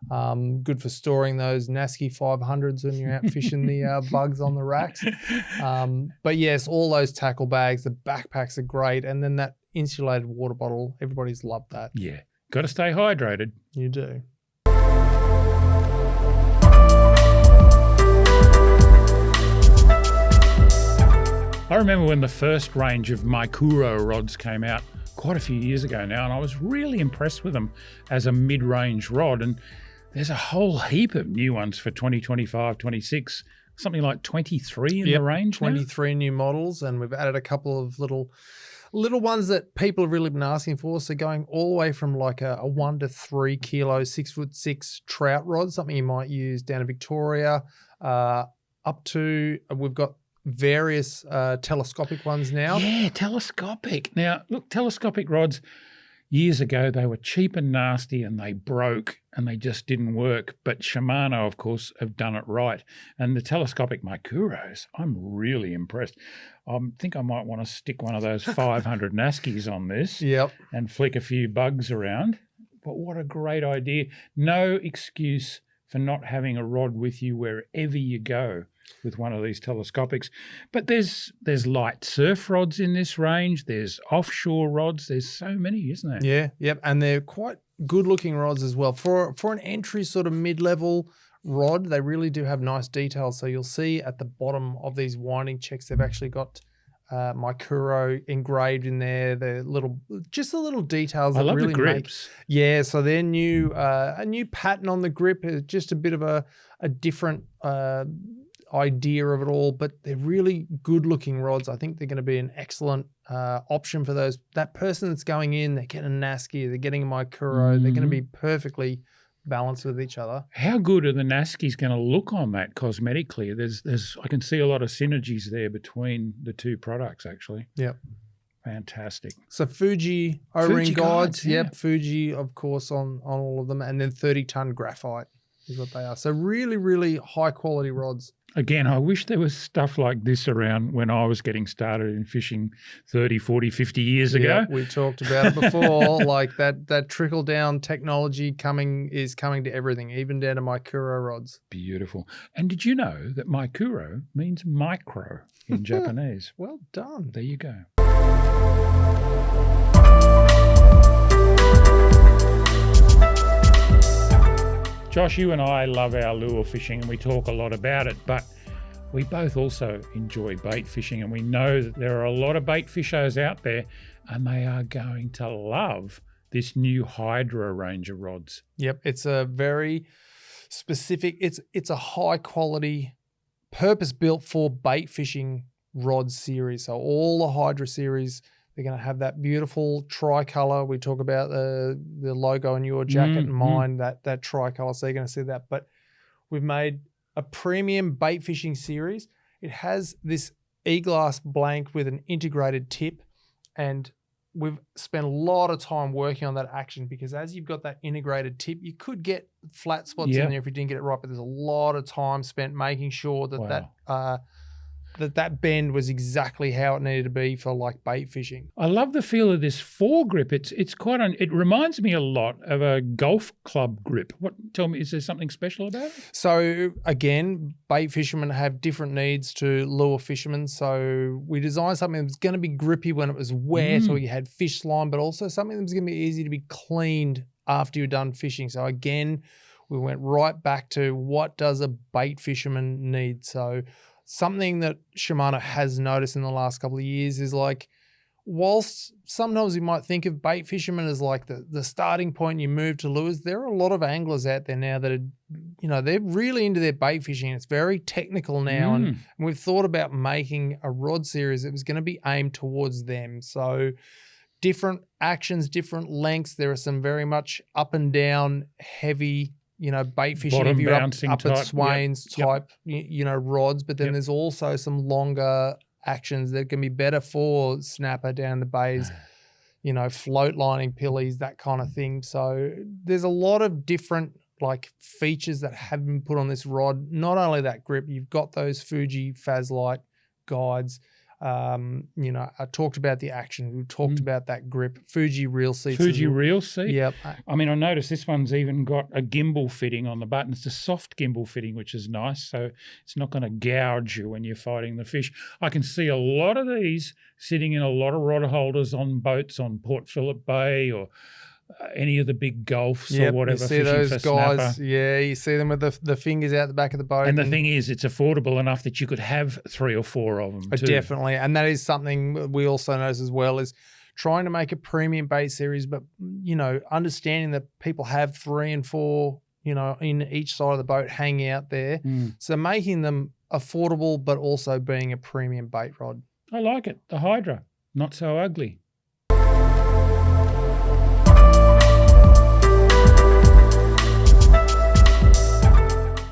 Good for storing those Nasci 500s when you're out fishing the bugs on the racks. But yes, all those tackle bags, the backpacks are great. And then that insulated water bottle, everybody's loved that.
Yeah, got to stay hydrated.
You do.
I remember when the first range of Maikuro rods came out quite a few years ago now, and I was really impressed with them as a mid-range rod. And there's a whole heap of new ones for 2025, 26, something like 23 in the range
23 new models, and we've added a couple of little ones that people have really been asking for. So going all the way from like a 1 to 3 kilo, 6'6" trout rod, something you might use down in Victoria, up to we've got various telescopic ones now.
Yeah, telescopic. Now, look, telescopic rods, years ago, they were cheap and nasty and they broke and they just didn't work. But Shimano, of course, have done it right. And the telescopic Maikuros, I'm really impressed. I think I might want to stick one of those 500 Naskis on this and flick a few bugs around. But what a great idea. No excuse for not having a rod with you wherever you go with one of these telescopics. But there's light surf rods in this range. There's offshore rods. There's so many, isn't there?
Yeah, yep. And they're quite good looking rods as well. For an entry sort of mid-level rod, they really do have nice details. So you'll see at the bottom of these winding checks, they've actually got Maikuro engraved in there. They're just the little details.
I love
really
the grips.
So they're new, a new pattern on the grip, just a bit of a different idea of it all, but they're really good looking rods. I think they're going to be an excellent option for that person that's going in. They're getting a Nasci, they're getting a Maikuro. They're going to be perfectly balanced with each other.
How good are the Naskis going to look on that cosmetically? There's I can see a lot of synergies there between the two products actually.
Yep.
Fantastic.
So Fuji O-ring guides.
Yeah.
Yep. Fuji, of course, on all of them. And then 30-ton graphite is what they are. So really, really high quality rods.
Again, I wish there was stuff like this around when I was getting started in fishing 30, 40, 50 years ago.
We talked about it before, like that trickle-down technology is coming to everything, even down to Maikuro rods.
Beautiful. And did you know that Maikuro means micro in Japanese?
Well done.
There you go. Josh, you and I love our lure fishing and we talk a lot about it, but we both also enjoy bait fishing, and we know that there are a lot of bait fishers out there and they are going to love this new Hydra range of rods.
Yep, it's a very specific, it's a high quality, purpose-built for bait fishing rod series. So all the Hydra series, they're going to have that beautiful tricolor. We talk about the logo on your jacket and mine, that tricolor. So you're going to see that. But we've made a premium bait fishing series. It has this e-glass blank with an integrated tip, and we've spent a lot of time working on that action, because as you've got that integrated tip, you could get flat spots in there if you didn't get it right. But there's a lot of time spent making sure that that bend was exactly how it needed to be for like bait fishing.
I love the feel of this foregrip. It's quite it reminds me a lot of a golf club grip. Tell me, is there something special about it?
So again, bait fishermen have different needs to lure fishermen. So we designed something that was going to be grippy when it was wet or you had fish slime, but also something that was going to be easy to be cleaned after you're done fishing. So again, we went right back to what does a bait fisherman need? So something that Shimano has noticed in the last couple of years is like, whilst sometimes you might think of bait fishermen as like the starting point, you move to lures, there are a lot of anglers out there now that are, you know, they're really into their bait fishing. It's very technical now. And we've thought about making a rod series that was going to be aimed towards them. So different actions, different lengths. There are some very much up and down heavy, you know, bait fishing
Bottom
if you're up
type.
at Swains
Yep.
type, you know, rods. But then there's also some longer actions that can be better for snapper down the bays, you know, float lining pillies, that kind of thing. So there's a lot of different like features that have been put on this rod. Not only that grip, you've got those Fuji Fazlite guides. You know, I talked about the action. We talked about that grip. Fuji reel seats.
Fuji reel seat?
Yep.
I mean, I noticed this one's even got a gimbal fitting on the button. It's a soft gimbal fitting, which is nice. So it's not going to gouge you when you're fighting the fish. I can see a lot of these sitting in a lot of rod holders on boats on Port Phillip Bay or any of the big Gulfs or whatever.
You see those guys,
snapper.
yeah, you see them with the fingers out the back of the boat.
And the thing is, it's affordable enough that you could have 3 or 4 of them too.
Definitely. And that is something we also notice as well, is trying to make a premium bait series, but, you know, understanding that people have 3 and 4, you know, in each side of the boat hanging out there. So making them affordable, but also being a premium bait rod.
I like it. The Hydra, not so ugly.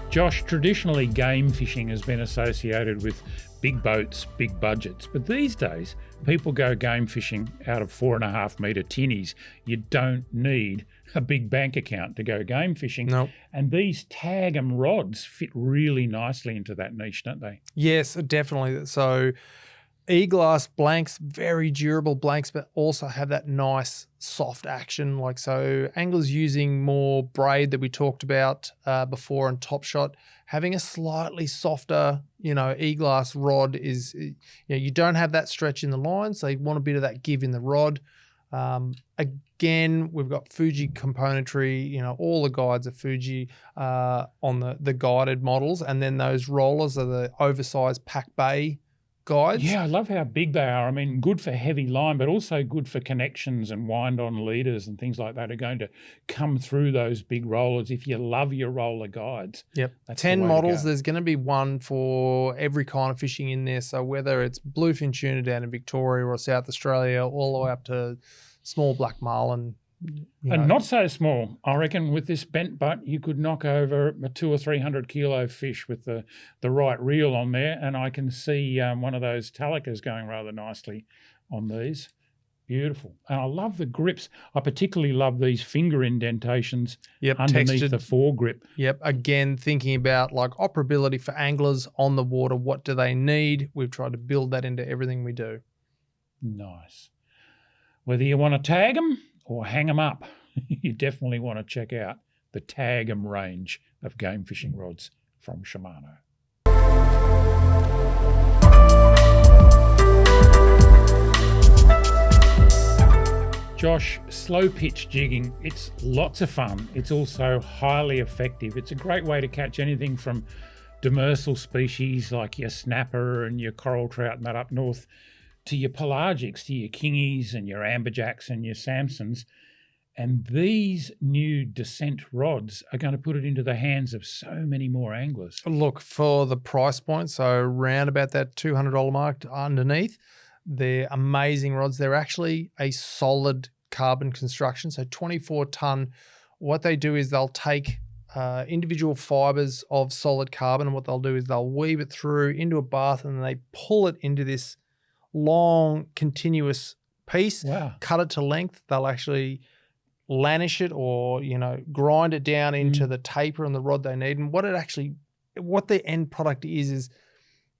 Josh, traditionally game fishing has been associated with big boats, big budgets. But these days, people go game fishing out of 4.5 metre tinnies. You don't need a big bank account to go game fishing.
Nope.
And these tag 'em rods fit really nicely into that niche, don't they?
Yes, definitely. So E-glass blanks, very durable blanks, but also have that nice soft action. Like, so anglers using more braid that we talked about before and top shot, having a slightly softer, you know, E-glass rod is, you know, you don't have that stretch in the line, so you want a bit of that give in the rod. Again, we've got Fuji componentry, you know, all the guides are Fuji on the guided models, and then those rollers are the oversized pack bay guides.
Yeah, I love how big they are. I mean, good for heavy line, but also good for connections and wind-on leaders and things like that are going to come through those big rollers if you love your roller guides.
Yep.
That's
10
the way to
models.
go.
There's going to be one for every kind of fishing in there. So whether it's bluefin tuna down in Victoria or South Australia, all the way up to small black marlin.
And not so small. I reckon with this bent butt, you could knock over a 200 or 300 kilo fish with the right reel on there. And I can see one of those Talicas going rather nicely on these. Beautiful. And I love the grips. I particularly love these finger indentations underneath
textured,
the foregrip.
Yep. Again, thinking about like operability for anglers on the water. What do they need? We've tried to build that into everything we do.
Nice. Whether you want to tag them or hang them up, you definitely want to check out the Tag 'em range of game fishing rods from Shimano. Josh, slow pitch jigging, it's lots of fun. It's also highly effective. It's a great way to catch anything from demersal species like your snapper and your coral trout and that up north, to your pelagics, to your kingies and your amberjacks and your Samsons. And these new descent rods are going to put it into the hands of so many more anglers.
Look, for the price point, so around about that $200 mark underneath, they're amazing rods. They're actually a solid carbon construction, so 24-ton. What they do is they'll take individual fibers of solid carbon, and what they'll do is they'll weave it through into a bath, and then they pull it into this long continuous piece.
Wow.
Cut it to length. They'll actually lanish it, or, you know, grind it down into the taper and the rod they need. And what the end product is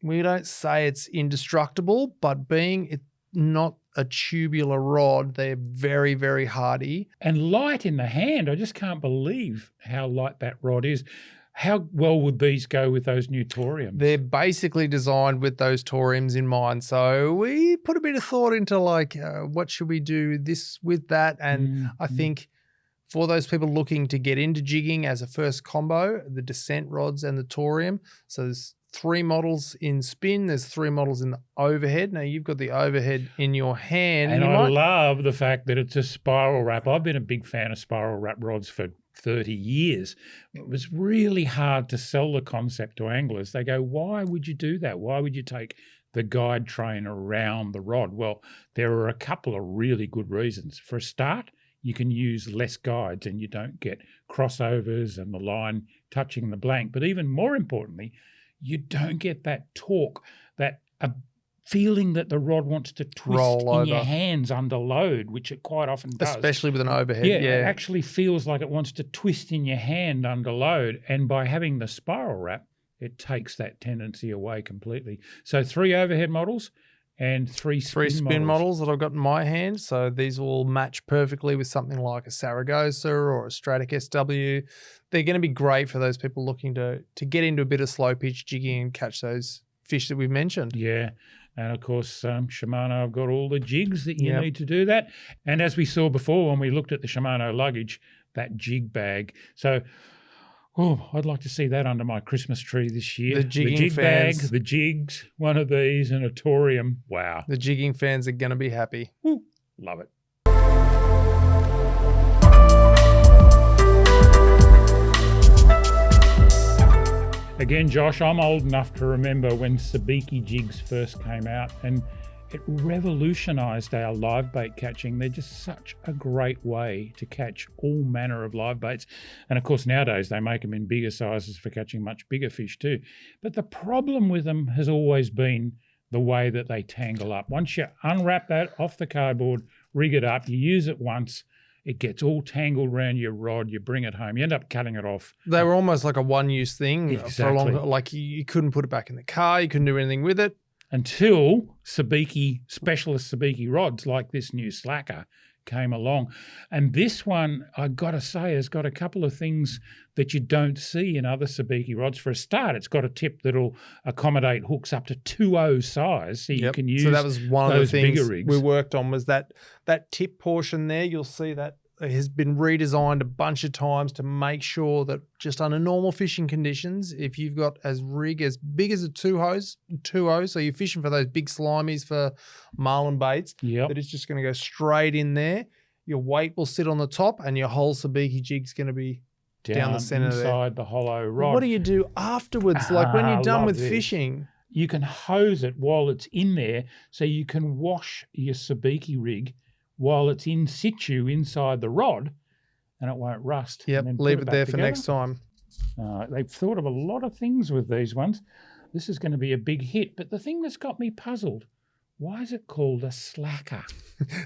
we don't say it's indestructible, but being it not a tubular rod, they're very, very hardy.
And light in the hand. I just can't believe how light that rod is. How well would these go with those new Toriums?
They're basically designed with those Toriums in mind. So we put a bit of thought into like, what should we do this with that? And I think for those people looking to get into jigging as a first combo, the descent rods and the Torium. So there's 3 models in spin. There's 3 models in the overhead. Now, you've got the overhead in your hand.
And I love the fact that it's a spiral wrap. I've been a big fan of spiral wrap rods for 30 years. It was really hard to sell the concept to anglers. They go, why would you do that? Why would you take the guide train around the rod? Well, there are a couple of really good reasons. For a start, you can use less guides and you don't get crossovers and the line touching the blank. But even more importantly, you don't get that torque, that feeling that the rod wants to twist in your hands under load, which it quite often does.
Especially with an overhead.
Yeah, it actually feels like it wants to twist in your hand under load. And by having the spiral wrap, it takes that tendency away completely. So 3 overhead models and 3 spin
models that I've got in my hand. So these will match perfectly with something like a Saragossa or a Stradic SW. They're going to be great for those people looking to get into a bit of slow pitch jigging and catch those fish that we've mentioned.
Yeah. And, of course, Shimano have got all the jigs that you need to do that. And as we saw before when we looked at the Shimano luggage, that jig bag. So, I'd like to see that under my Christmas tree this year.
The jigging
jig
fans.
bag, the jigs, one of these, and a Torium. Wow.
The jigging fans are going to be happy.
Woo. Love it. Again, Josh, I'm old enough to remember when sabiki jigs first came out, and it revolutionised our live bait catching. They're just such a great way to catch all manner of live baits. And of course, nowadays they make them in bigger sizes for catching much bigger fish too. But the problem with them has always been the way that they tangle up. Once you unwrap that off the cardboard, rig it up, you use it once, it gets all tangled around your rod, you bring it home, you end up cutting it off.
They were almost like a one-use thing for a long time. Like you couldn't put it back in the car, you couldn't do anything with it.
Until specialist sabiki rods like this new Slakka came along. And this one, I got to say, has got a couple of things that you don't see in other sabiki rods. For a start, it's got a tip that'll accommodate hooks up to 2.0 size, so you can use
so that was one of the things
bigger rigs
we worked on, was that tip portion there. You'll see that it has been redesigned a bunch of times to make sure that just under normal fishing conditions, if you've got as big as a 2.0, so you're fishing for those big slimies for marlin baits, that it's just going to go straight in there. Your weight will sit on the top and your whole sabiki jig's going to be down the center
inside the hollow rod.
But what do you do afterwards? Like when you're done with fishing?
You can hose it while it's in there, so you can wash your sabiki rig while it's in situ inside the rod, and it won't rust.
Yep, leave it there for next time.
They've thought of a lot of things with these ones. This is going to be a big hit. But the thing that's got me puzzled, why is it called a Slakka?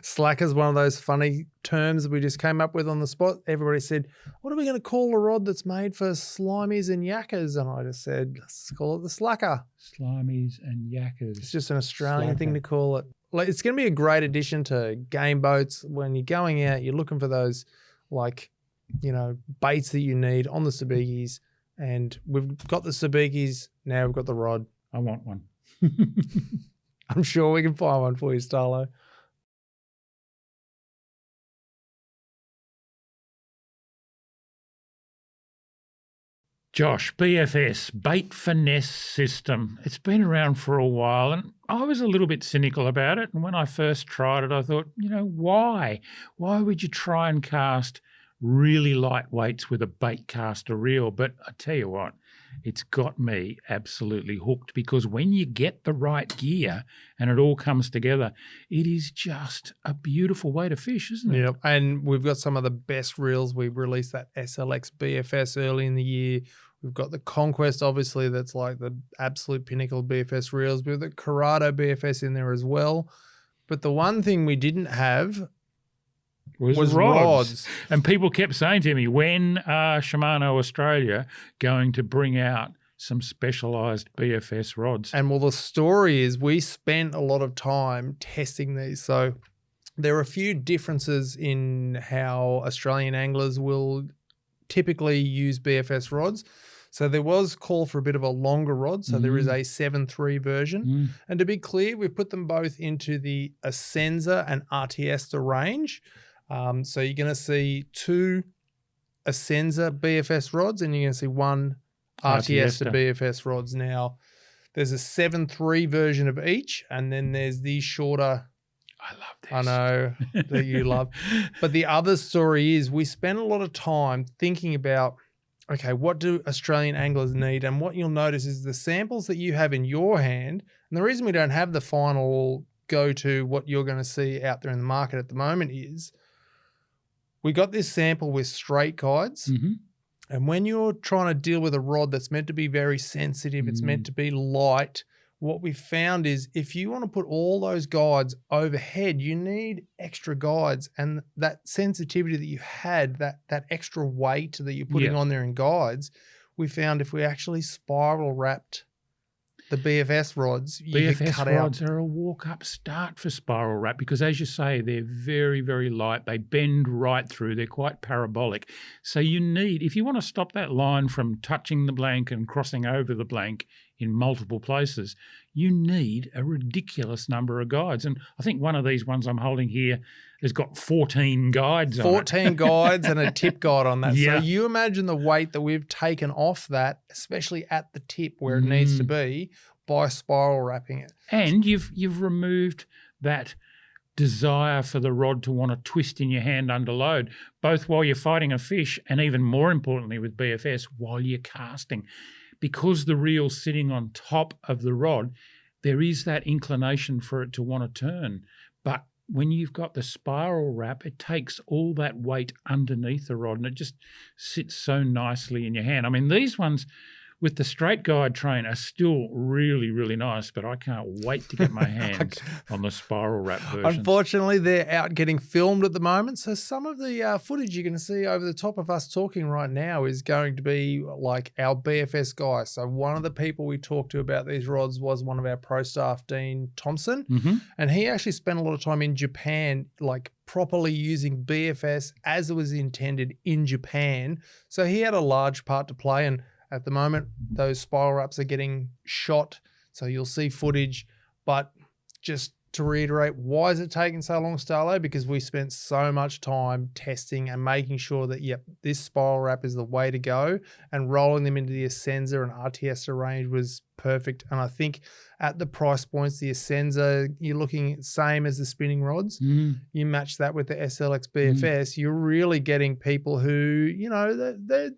Slakka is one of those funny terms that we just came up with on the spot. Everybody said, what are we going to call a rod that's made for slimies and yakkers? And I just said, let's call it the Slakka.
Slimies and yakkers.
It's just an Australian thing to call it. Like, it's going to be a great addition to game boats. When you're going out, you're looking for those, baits that you need on the sabikis. And we've got the sabikis, now we've got the rod.
I want one.
I'm sure we can find one for you, Starlo.
Josh, BFS, Bait Finesse System. It's been around for a while, and I was a little bit cynical about it. And when I first tried it, I thought, why? Why would you try and cast really light weights with a bait caster reel? But I tell you what, it's got me absolutely hooked, because when you get the right gear and it all comes together, it is just a beautiful way to fish, isn't it?
Yep. And we've got some of the best reels. We released that SLX BFS early in the year. We've got the Conquest, obviously, that's like the absolute pinnacle of BFS reels. We've got the Corrado BFS in there as well. But the one thing we didn't have was rods.
And people kept saying to me, when are Shimano Australia going to bring out some specialised BFS rods?
And the story is we spent a lot of time testing these. So there are a few differences in how Australian anglers will typically use BFS rods. So there was call for a bit of a longer rod. So there is a 7.3 version. And to be clear, we've put them both into the Ascenza and Artiesta range. So you're going to see 2 Ascenza BFS rods and you're going to see 1 Artiesta BFS rods. Now, There's a 7.3 version of each, and then there's the shorter.
I love this.
I know that you love. But the other story is we spent a lot of time thinking about, okay, what do Australian anglers need? And what you'll notice is the samples that you have in your hand, and the reason we don't have the final go to what you're going to see out there in the market at the moment is we got this sample with straight guides.
Mm-hmm.
And when you're trying to deal with a rod that's meant to be very sensitive, it's meant to be light, what we found is if you want to put all those guides overhead, you need extra guides. And that sensitivity that you had, that extra weight that you're putting on there in guides, we found if we actually spiral wrapped the BFS rods, you could cut
rods
out.
are a walk-up start for spiral wrap because, as you say, they're very, very light. They bend right through. They're quite parabolic. So you need, if you want to stop that line from touching the blank and crossing over the blank in multiple places, you need a ridiculous number of guides. And I think one of these ones I'm holding here has got 14 guides on it.
14 guides and a tip guide on that.
Yeah.
So you imagine the weight that we've taken off that, especially at the tip where it needs to be, by spiral wrapping it.
And you've removed that desire for the rod to want to twist in your hand under load, both while you're fighting a fish and even more importantly with BFS, while you're casting. Because the reel's sitting on top of the rod, there is that inclination for it to want to turn. But when you've got the spiral wrap, it takes all that weight underneath the rod and it just sits so nicely in your hand. I mean, these ones with the straight guide train are still really, really nice, but I can't wait to get my hands on the spiral wrap versions.
Unfortunately, they're out getting filmed at the moment. So some of the footage you're going to see over the top of us talking right now is going to be like our BFS guy. So one of the people we talked to about these rods was one of our pro staff, Dean Thompson.
Mm-hmm.
And he actually spent a lot of time in Japan, like properly using BFS as it was intended in Japan. So he had a large part to play. And at the moment, those spiral wraps are getting shot, so you'll see footage. But just to reiterate, why is it taking so long, Starlo? Because we spent so much time testing and making sure that, yep, this spiral wrap is the way to go, and rolling them into the Ascenza and Artiesta range was perfect. And I think at the price points, the Ascenza, you're looking same as the spinning rods. You match that with the SLX BFS, you're really getting people who, you know, they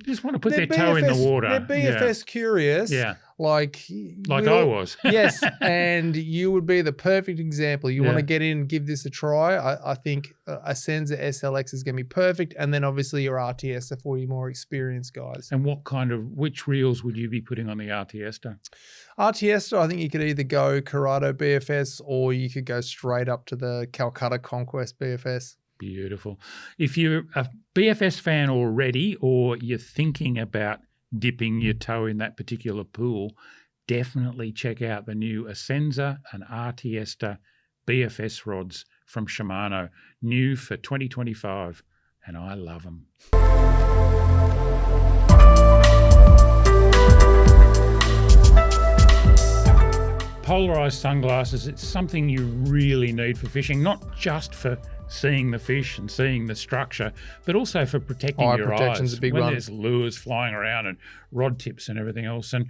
just want to put their toe in the water.
They're BFS curious.
Yeah.
Like
I was.
Yes, and you would be the perfect example. You want to get in and give this a try. I think Ascenza SLX is going to be perfect, and then obviously your RTS for your more experienced guys.
And which reels would you be putting on the Artiesta?
Artiesta, I think you could either go Corrado BFS or you could go straight up to the Calcutta Conquest BFS.
Beautiful. If you're a BFS fan already or you're thinking about dipping your toe in that particular pool, definitely check out the new Ascenza and Artiesta BFS rods from Shimano, new for 2025, and I love them. Polarized sunglasses, it's something you really need for fishing, not just for seeing the fish and seeing the structure, but also for protecting your
protection's
eyes
a big
when
one.
there's lures flying around and rod tips and everything else. And,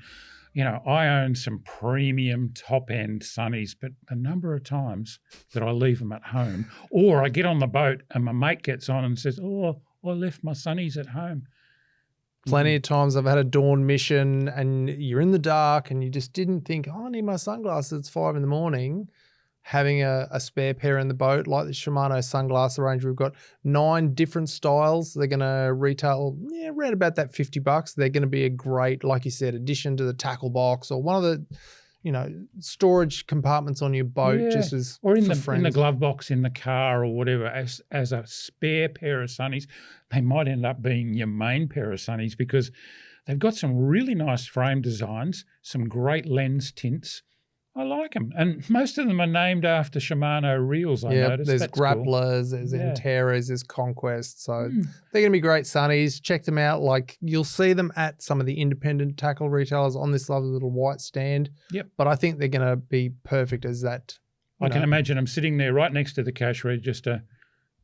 you know, I own some premium top-end sunnies, but the number of times that I leave them at home, or I get on the boat and my mate gets on and says, oh, I left my sunnies at home.
Plenty of times I've had a dawn mission and you're in the dark and you just didn't think, oh, I need my sunglasses. It's 5 a.m. Having a spare pair in the boat, like the Shimano sunglass range, we've got 9 different styles. They're going to retail around about that $50. They're going to be a great, like you said, addition to the tackle box or one of the, you know, storage compartments on your boat, just as
or in
for
the glove box in the car or whatever, as a spare pair of sunnies. They might end up being your main pair of sunnies because they've got some really nice frame designs, some great lens tints. I like them. And most of them are named after Shimano reels, I noticed.
There's
That's
grapplers,
cool.
there's Enteras, there's Conquest. So they're going to be great sunnies. Check them out. Like, you'll see them at some of the independent tackle retailers on this lovely little white stand.
Yep.
But I think they're going to be perfect as that.
I can imagine them sitting there right next to the cash register.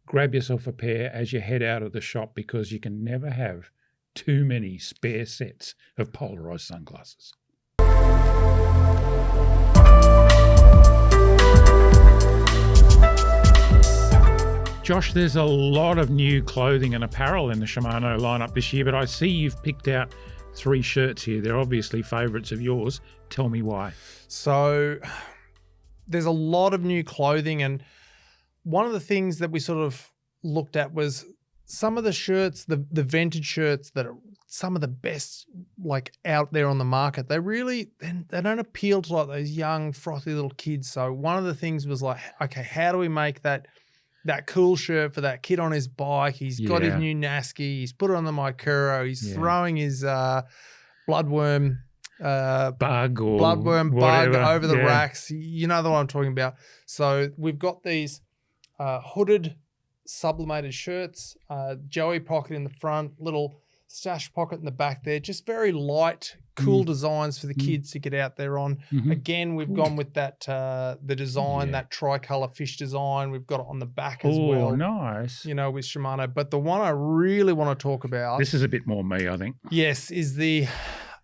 Grab yourself a pair as you head out of the shop because you can never have too many spare sets of polarized sunglasses. Josh, there's a lot of new clothing and apparel in the Shimano lineup this year, but I see you've picked out 3 shirts here. They're obviously favourites of yours. Tell me why.
So there's a lot of new clothing, and one of the things that we sort of looked at was some of the shirts, the vintage shirts that are some of the best like out there on the market. They don't appeal to like those young frothy little kids. So one of the things was like, okay, how do we make that cool shirt for that kid on his bike? He's got his new Nasci. He's put it on the Maikuro. He's throwing his bloodworm bug over the racks. You know the one I'm talking about. So we've got these hooded sublimated shirts, Joey pocket in the front, little stash pocket in the back there. Just very light, cool designs for the kids to get out there on. Again, we've gone with that the design, that tricolor fish design. We've got it on the back as well.
Oh, nice.
You know, with Shimano. But the one I really want to talk about,
this is a bit more me, I think.
Yes, is the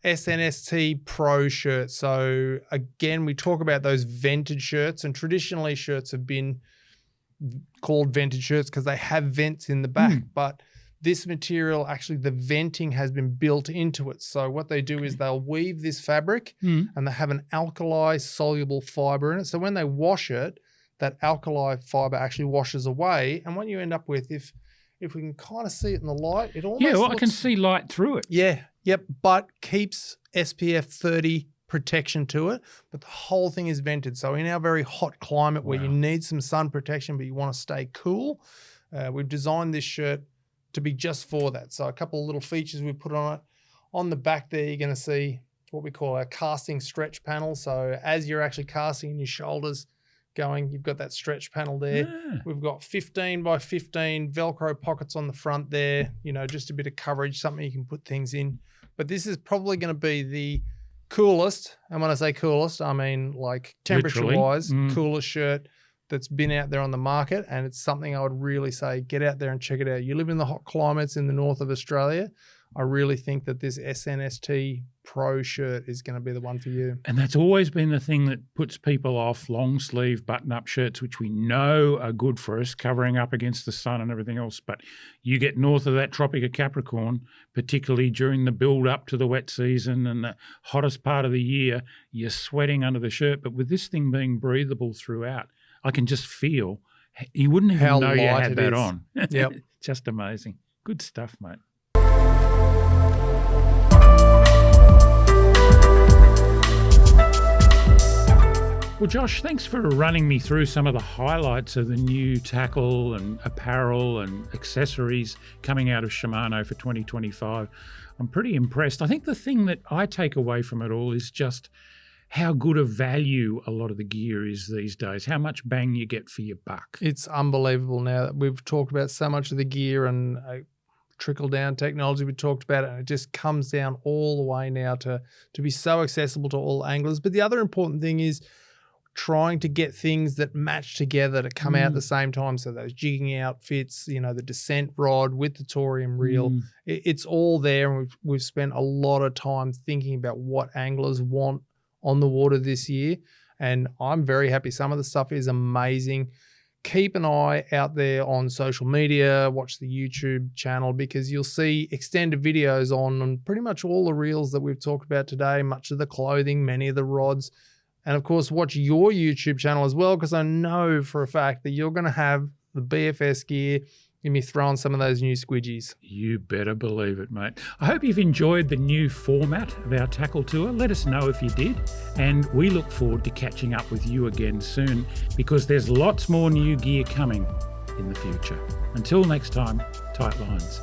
SNST Pro shirt. So again, we talk about those vented shirts, and traditionally shirts have been called vented shirts because they have vents in the back, but this material, actually the venting has been built into it. So what they do is they'll weave this fabric and they have an alkali soluble fiber in it. So when they wash it, that alkali fiber actually washes away. And what you end up with, if we can kind of see it in the light, it almost
I can see light through it.
Yeah, yep, but keeps SPF 30 protection to it, but the whole thing is vented. So in our very hot climate where you need some sun protection but you want to stay cool, we've designed this shirt to be just for that. So a couple of little features we put on it. On the back there, you're going to see what we call our casting stretch panel. So as you're actually casting in your shoulders going, you've got that stretch panel there. We've got 15 by 15 Velcro pockets on the front there, you know, just a bit of coverage, something you can put things in. But this is probably going to be the coolest, and when I say coolest, I mean like temperature-wise, coolest shirt that's been out there on the market, and it's something I would really say get out there and check it out. You live in the hot climates in the north of Australia, I really think that this SNST Pro shirt is going to be the one for you.
And that's always been the thing that puts people off long sleeve button-up shirts, which we know are good for us, covering up against the sun and everything else. But you get north of that Tropic of Capricorn, particularly during the build-up to the wet season and the hottest part of the year, you're sweating under the shirt. But with this thing being breathable throughout, I can just feel you wouldn't even know you had that on.
Yep.
Just amazing. Good stuff, mate. Well, Josh, thanks for running me through some of the highlights of the new tackle and apparel and accessories coming out of Shimano for 2025. I'm pretty impressed. I think the thing that I take away from it all is just how good a value a lot of the gear is these days, how much bang you get for your buck.
It's unbelievable now that we've talked about so much of the gear and trickle-down technology. We talked about it, and it just comes down all the way now to be so accessible to all anglers. But the other important thing is trying to get things that match together to come out at the same time. So those jigging outfits, you know, the descent rod with the Torium reel, it's all there. And we've spent a lot of time thinking about what anglers want on the water this year. And I'm very happy. Some of the stuff is amazing. Keep an eye out there on social media, watch the YouTube channel, because you'll see extended videos on pretty much all the reels that we've talked about today, much of the clothing, many of the rods. And of course, watch your YouTube channel as well, because I know for a fact that you're going to have the BFS gear and be throwing some of those new squidgies.
You better believe it, mate. I hope you've enjoyed the new format of our tackle tour. Let us know if you did. And we look forward to catching up with you again soon, because there's lots more new gear coming in the future. Until next time, tight lines.